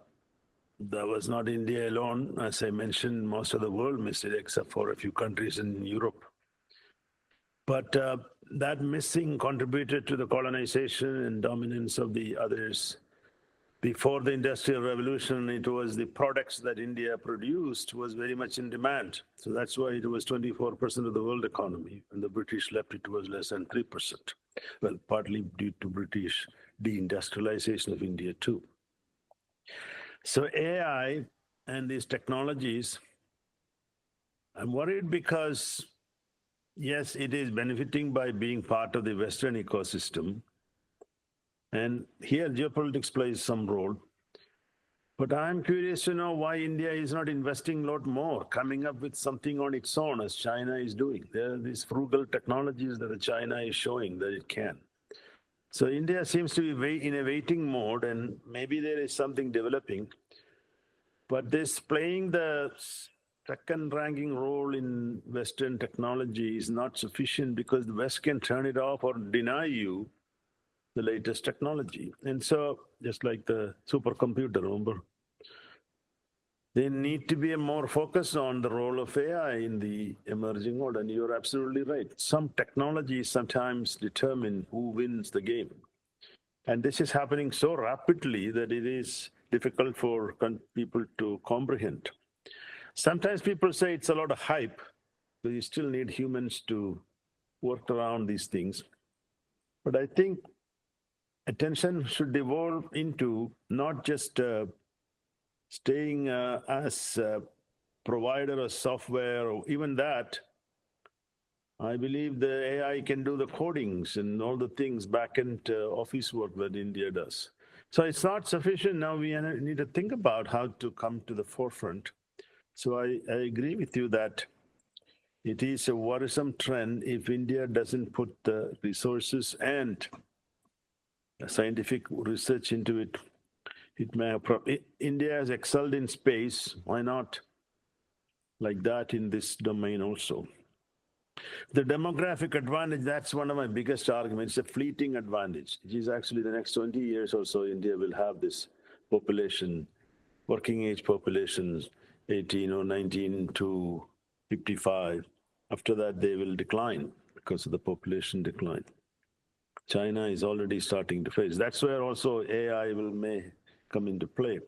was not India alone. As I mentioned, most of the world missed it, except for a few countries in Europe. But that missing contributed to the colonization and dominance of the others. Before the Industrial Revolution, it was the products that India produced was very much in demand. So that's why it was 24% of the world economy. When the British left, it was less than 3%. Well, partly due to British deindustrialization of India too. So AI and these technologies, I'm worried because, yes, it is benefiting by being part of the Western ecosystem. And here geopolitics plays some role. But I'm curious to know why India is not investing a lot more, coming up with something on its own as China is doing. There are these frugal technologies that China is showing that it can. So India seems to be in a waiting mode, and maybe there is something developing. But this playing the second ranking role in Western technology is not sufficient because the West can turn it off or deny you the latest technology. And so, just like the supercomputer, remember, they need to be a more focus on the role of AI in the emerging world. And you're absolutely right. Some technologies sometimes determine who wins the game. And this is happening so rapidly that it is difficult for people to comprehend. Sometimes people say it's a lot of hype, but you still need humans to work around these things. But I think attention should evolve into not just staying as a provider of software or even that. I believe the AI can do the codings and all the things back-end office work that India does. So it's not sufficient. Now we need to think about how to come to the forefront. So I agree with you that it is a worrisome trend if India doesn't put the resources and scientific research into it. It may have India has excelled in space. Why not like that in this domain also? The demographic advantage, that's one of my biggest arguments, a fleeting advantage. It is actually the next 20 years or so, India will have this population, working age populations, 18 or 19 to 55. After that, they will decline because of the population decline. China is already starting to face. That's where also AI may come into play.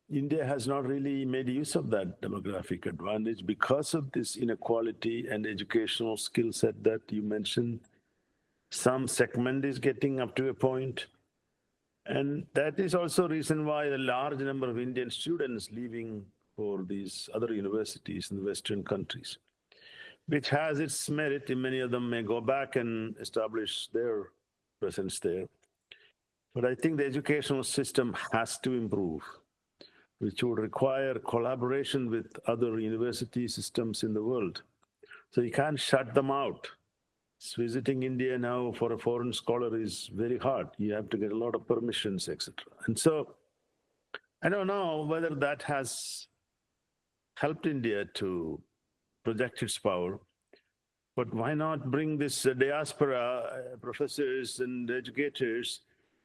India has not really made use of that demographic advantage because of this inequality and educational skill set that you mentioned. Some segment is getting up to a point. And that is also a reason why a large number of Indian students leaving for these other universities in the Western countries, which has its merit. Many of them may go back and establish their presence there. But I think the educational system has to improve, which would require collaboration with other university systems in the world. So you can't shut them out. Visiting India now for a foreign scholar is very hard. You have to get a lot of permissions, etc. And so I don't know whether that has helped India to project its power, but why not bring this diaspora professors and educators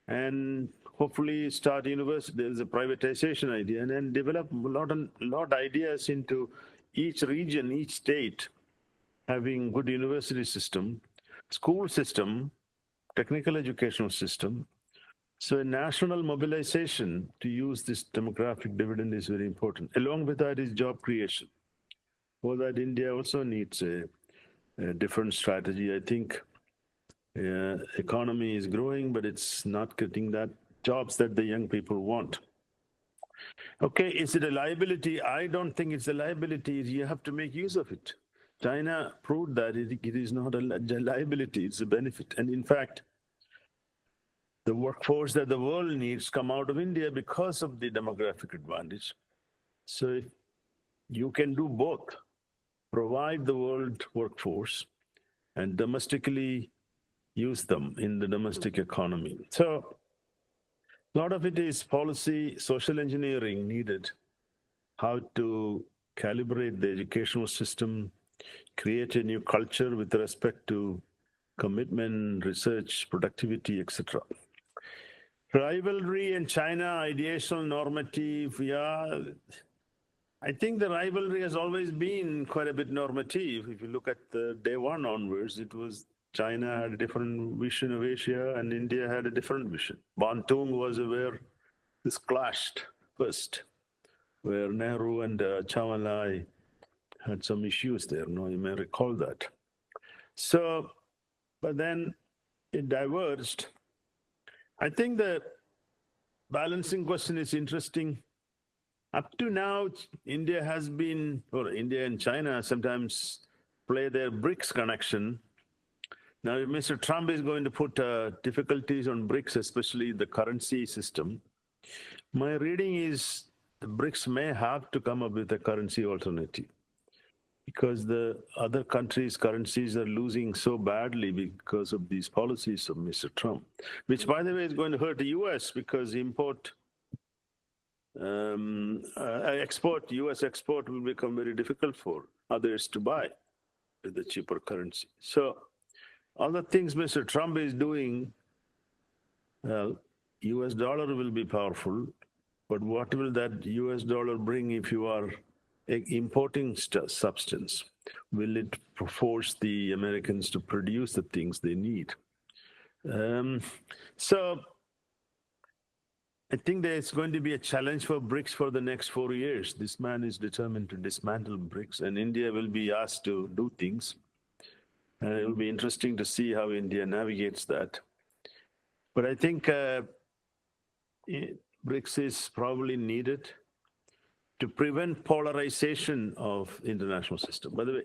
and hopefully start university. There's a privatization idea, and then develop a lot ideas into each region, each state, having good university system, school system, technical educational system. So a national mobilization to use this demographic dividend is very important. Along with that is job creation. For that, India also needs a different strategy. I think economy is growing, but it's not getting that jobs that the young people want. Okay, is it a liability? I don't think it's a liability. You have to make use of it. China proved that it is not a liability, it's a benefit. And in fact, the workforce that the world needs come out of India because of the demographic advantage. So if you can do both, provide the world workforce and domestically use them in the domestic economy. So a lot of it is policy, social engineering needed, how to calibrate the educational system, create a new culture with respect to commitment, research, productivity, etc. Rivalry and China, ideational, normative, yeah. I think the rivalry has always been quite a bit normative. If you look at the day one onwards, it was China had a different vision of Asia and India had a different vision. Bantung was where this clashed first, where Nehru and Chow Enlai had some issues there. No, you may recall that. So, but then it diverged. I think the balancing question is interesting. Up to now, India has been, or India and China sometimes play their BRICS connection. Now, if Mr. Trump is going to put difficulties on BRICS, especially the currency system, my reading is the BRICS may have to come up with a currency alternative because the other countries' currencies are losing so badly because of these policies of Mr. Trump, which, by the way, is going to hurt the US because US export will become very difficult for others to buy with the cheaper currency. So all the things Mr. Trump is doing, US dollar will be powerful, but what will that US dollar bring if you are importing substance? Will it force the Americans to produce the things they need? So I think there's going to be a challenge for BRICS for the next 4 years. This man is determined to dismantle BRICS, and India will be asked to do things. And it will be interesting to see how India navigates that. But I think BRICS is probably needed to prevent polarization of international system. By the way,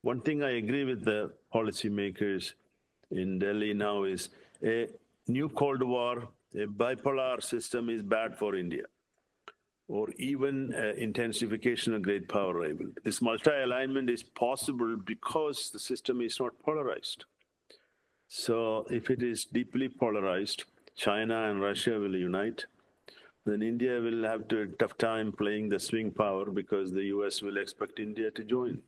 one thing I agree with the policymakers in Delhi now is a new Cold War, a bipolar system is bad for India, or even intensification of great power rivalry. This multi-alignment is possible because the system is not polarized. So if it is deeply polarized, China and Russia will unite. Then India will have a tough time playing the swing power because the US will expect India to join.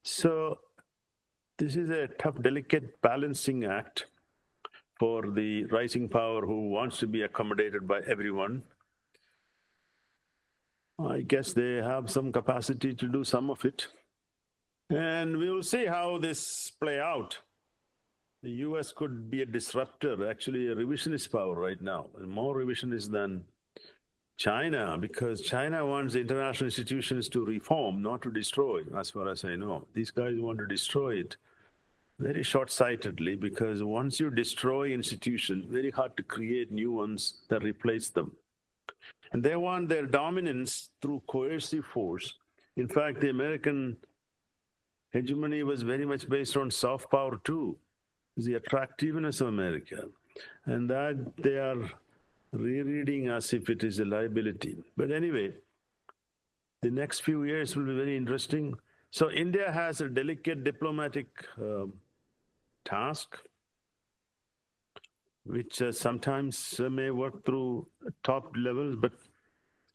So this is a tough, delicate balancing act for the rising power who wants to be accommodated by everyone. I guess they have some capacity to do some of it. And we will see how this play out. The US could be a disruptor, actually a revisionist power right now, and more revisionist than China, because China wants international institutions to reform, not to destroy, as far as I know. These guys want to destroy it very short-sightedly, because once you destroy institutions, very hard to create new ones that replace them. And they want their dominance through coercive force. In fact, the American hegemony was very much based on soft power too, the attractiveness of America. And that they are rereading as if it is a liability. But anyway, the next few years will be very interesting. So India has a delicate diplomatic task, which sometimes may work through top levels. But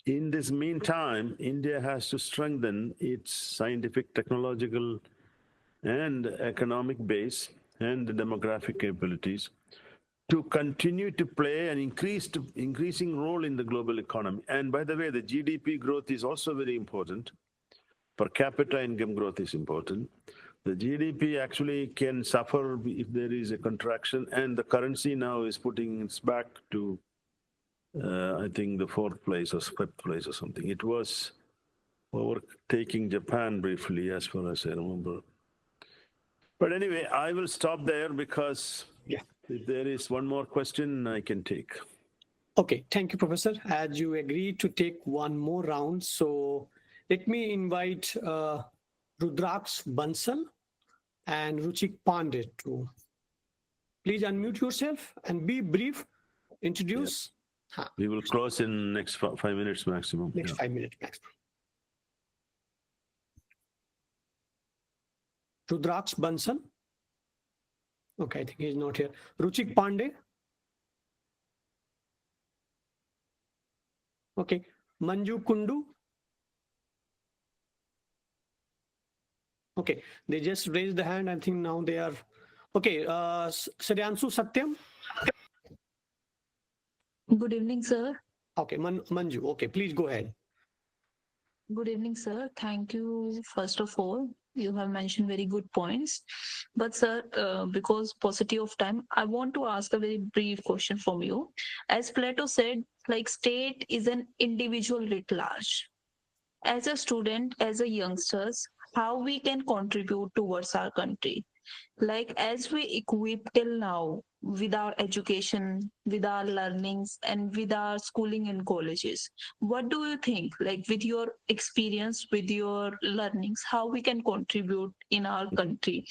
in this meantime, India has to strengthen its scientific, technological, and economic base and the demographic capabilities to continue to play an increasing role in the global economy. And by the way, the GDP growth is also very important. Per capita income growth is important. The GDP actually can suffer if there is a contraction, and the currency now is putting its back to, I think, the 4th place or 5th place or something. It was overtaking Japan briefly, as far as I remember. But anyway, I will stop there because if there is one more question, I can take. Okay, thank you, Professor. As you agreed to take one more round, so let me invite Rudraksh Bansal and Ruchik Pandey to Please unmute yourself and be brief. Introduce. We will close in next 5 minutes maximum. Next 5 minutes maximum. Rudraksh Bansal. Okay, I think he's not here. Ruchik Pandey. Okay. Manju Kundu. Okay, they just raised the hand. I think now they are. Okay, Suryansu Satyam. Good evening, sir. Okay, Manju. Okay, please go ahead. Good evening, sir. Thank you. First of all, you have mentioned very good points. But, sir, because paucity of time, I want to ask a very brief question from you. As Plato said, like state is an individual writ large. As a student, as a youngsters, how we can contribute towards our country? Like as we equip till now with our education, with our learnings, and with our schooling in colleges, what do you think, like with your experience, with your learnings, how we can contribute in our country?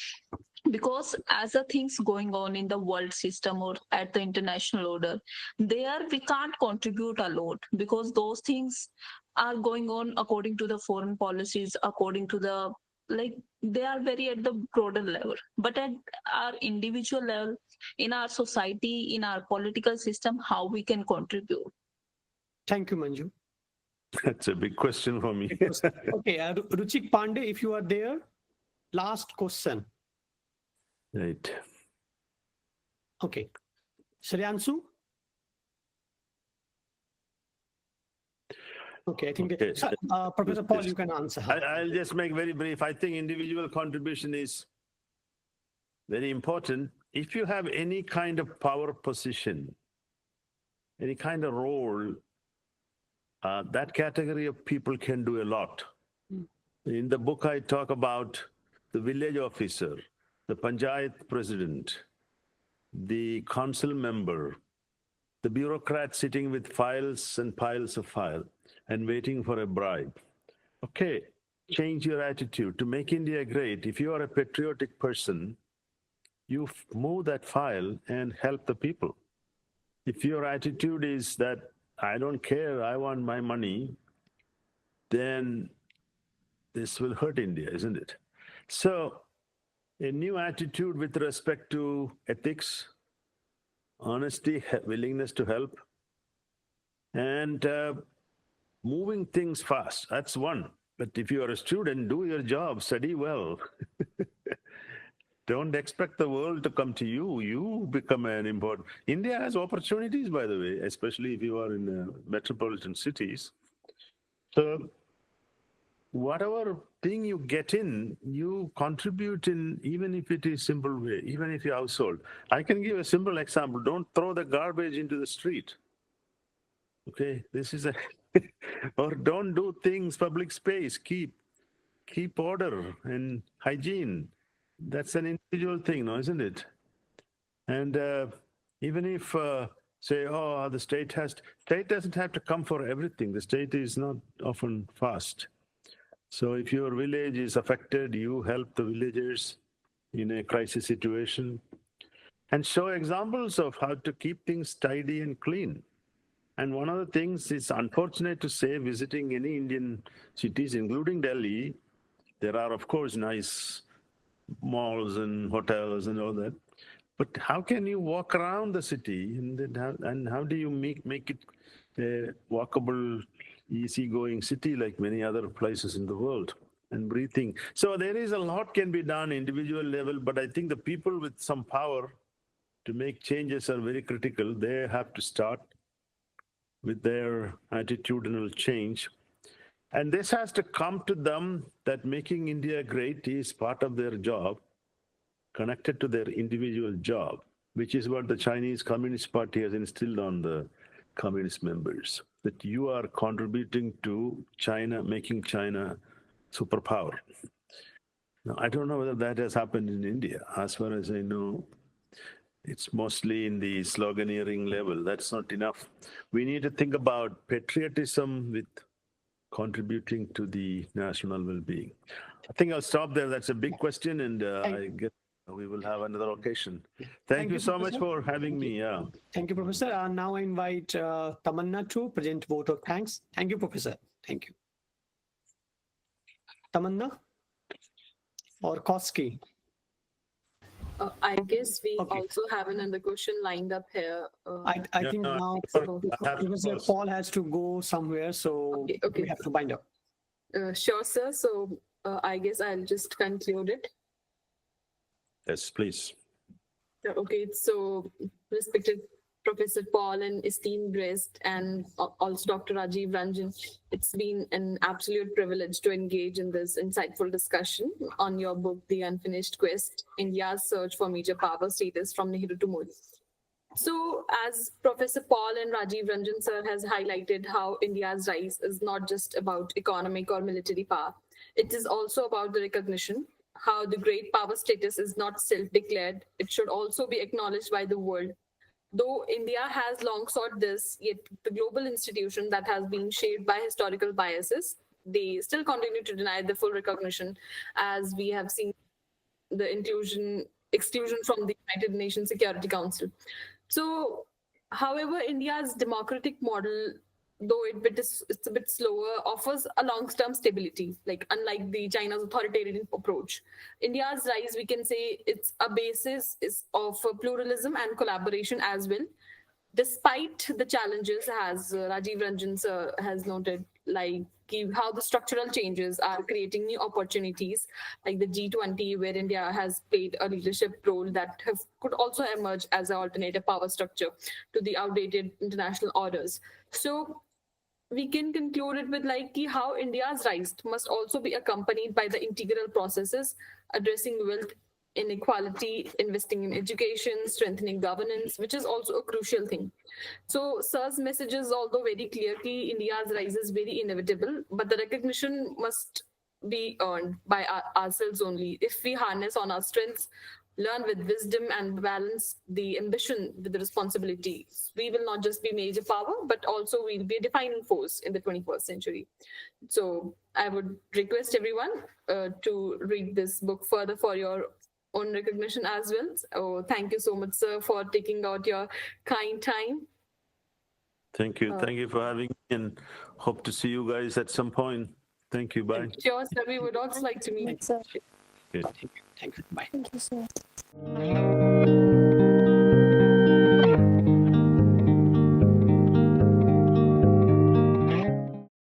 Because as the things going on in the world system or at the international order, there we can't contribute a lot because those things are going on according to the foreign policies, according to the, like, they are very at the broader level. But at our individual level, in our society, in our political system, how we can contribute? Thank you, Manju. That's a big question for me. Okay, Ruchik Pandey, if you are there, last question. Right. Okay. Suryansu? Okay, I think Okay. Professor Paul, you can answer. I'll just make very brief. I think individual contribution is very important. If you have any kind of power position, any kind of role, that category of people can do a lot. In the book, I talk about the village officer, the panchayat president, the council member, the bureaucrat sitting with files and piles of files and waiting for a bribe. Okay, change your attitude to make India great. If you are a patriotic person, you move that file and help the people. If your attitude is that I don't care, I want my money, then this will hurt India, isn't it? So a new attitude with respect to ethics, honesty, willingness to help, and moving things fast. That's one. But if you are a student, do your job, study well. Don't expect the world to come to you. You become an important. India has opportunities, by the way, especially if you are in metropolitan cities. So whatever thing you get in, you contribute in, even if it is simple way, even if your household. I can give a simple example. Don't throw the garbage into the street. Okay, this is a, or don't do things, public space, keep order and hygiene. That's an individual thing, no, isn't it? And even if, say, oh, the state doesn't have to come for everything. The state is not often fast. So if your village is affected, you help the villagers in a crisis situation and show examples of how to keep things tidy and clean. And one of the things, it's unfortunate to say, visiting any Indian cities, including Delhi, there are, of course, nice malls and hotels and all that. But how can you walk around the city and how do you make it a walkable, easygoing city like many other places in the world and breathing? So there is a lot can be done individual level, but I think the people with some power to make changes are very critical. They have to start with their attitudinal change. And this has to come to them that making India great is part of their job, connected to their individual job, which is what the Chinese Communist Party has instilled on the communist members, that you are contributing to China, making China superpower. Now, I don't know whether that has happened in India. As far as I know, it's mostly in the sloganeering level. That's not enough. We need to think about patriotism with contributing to the national well-being. I think I'll stop there. That's a big question, and I guess We will have another occasion. Thank Thank you, you so much Professor. for having me. Yeah. Thank you, Professor. Now I invite Tamanna to present vote of thanks. Thank you, Professor. Thank you. Tamanna or Koski? I guess we Okay. also have another question lined up here. I Yeah, think no, now I have to Professor close. Paul has to go somewhere, so Okay. we have to bind up. Sure, sir. So I guess I'll just conclude it. Yes, please. Okay, so respected Professor Paul and esteemed guest, and also Dr. Rajiv Ranjan, it's been an absolute privilege to engage in this insightful discussion on your book, The Unfinished Quest, India's Search for Major Power Status from Nehru to Modi. So, as Professor Paul and Rajiv Ranjan sir has highlighted how India's rise is not just about economic or military power, it is also about the recognition how the great power status is not self-declared, it should also be acknowledged by the world. Though India has long sought this, yet the global institution that has been shaped by historical biases, they still continue to deny the full recognition, as we have seen the exclusion from the United Nations Security Council. So, however, India's democratic model, though it's a bit slower, offers a long-term stability. Like unlike the China's authoritarian approach, India's rise, we can say, it's a basis is of pluralism and collaboration as well. Despite the challenges, as Rajiv Ranjan sir has noted, like how the structural changes are creating new opportunities, like the G20, where India has played a leadership role that could also emerge as an alternative power structure to the outdated international orders. So we can conclude it with like how India's rise must also be accompanied by the integral processes addressing wealth inequality, investing in education, strengthening governance, which is also a crucial thing. So Sir's message is although very clear, India's rise is very inevitable, but the recognition must be earned by ourselves only. If we harness on our strengths, learn with wisdom and balance the ambition with the responsibility, we will not just be major power, but also we'll be a defining force in the 21st century. So I would request everyone to read this book further for your own recognition as well. So thank you so much, sir, for taking out your kind time. Thank you. Thank you for having me, and hope to see you guys at some point. Thank you. Bye. Sure, sir. We would also like to meet. Thank you. Thank you. Bye. Thank you, sir.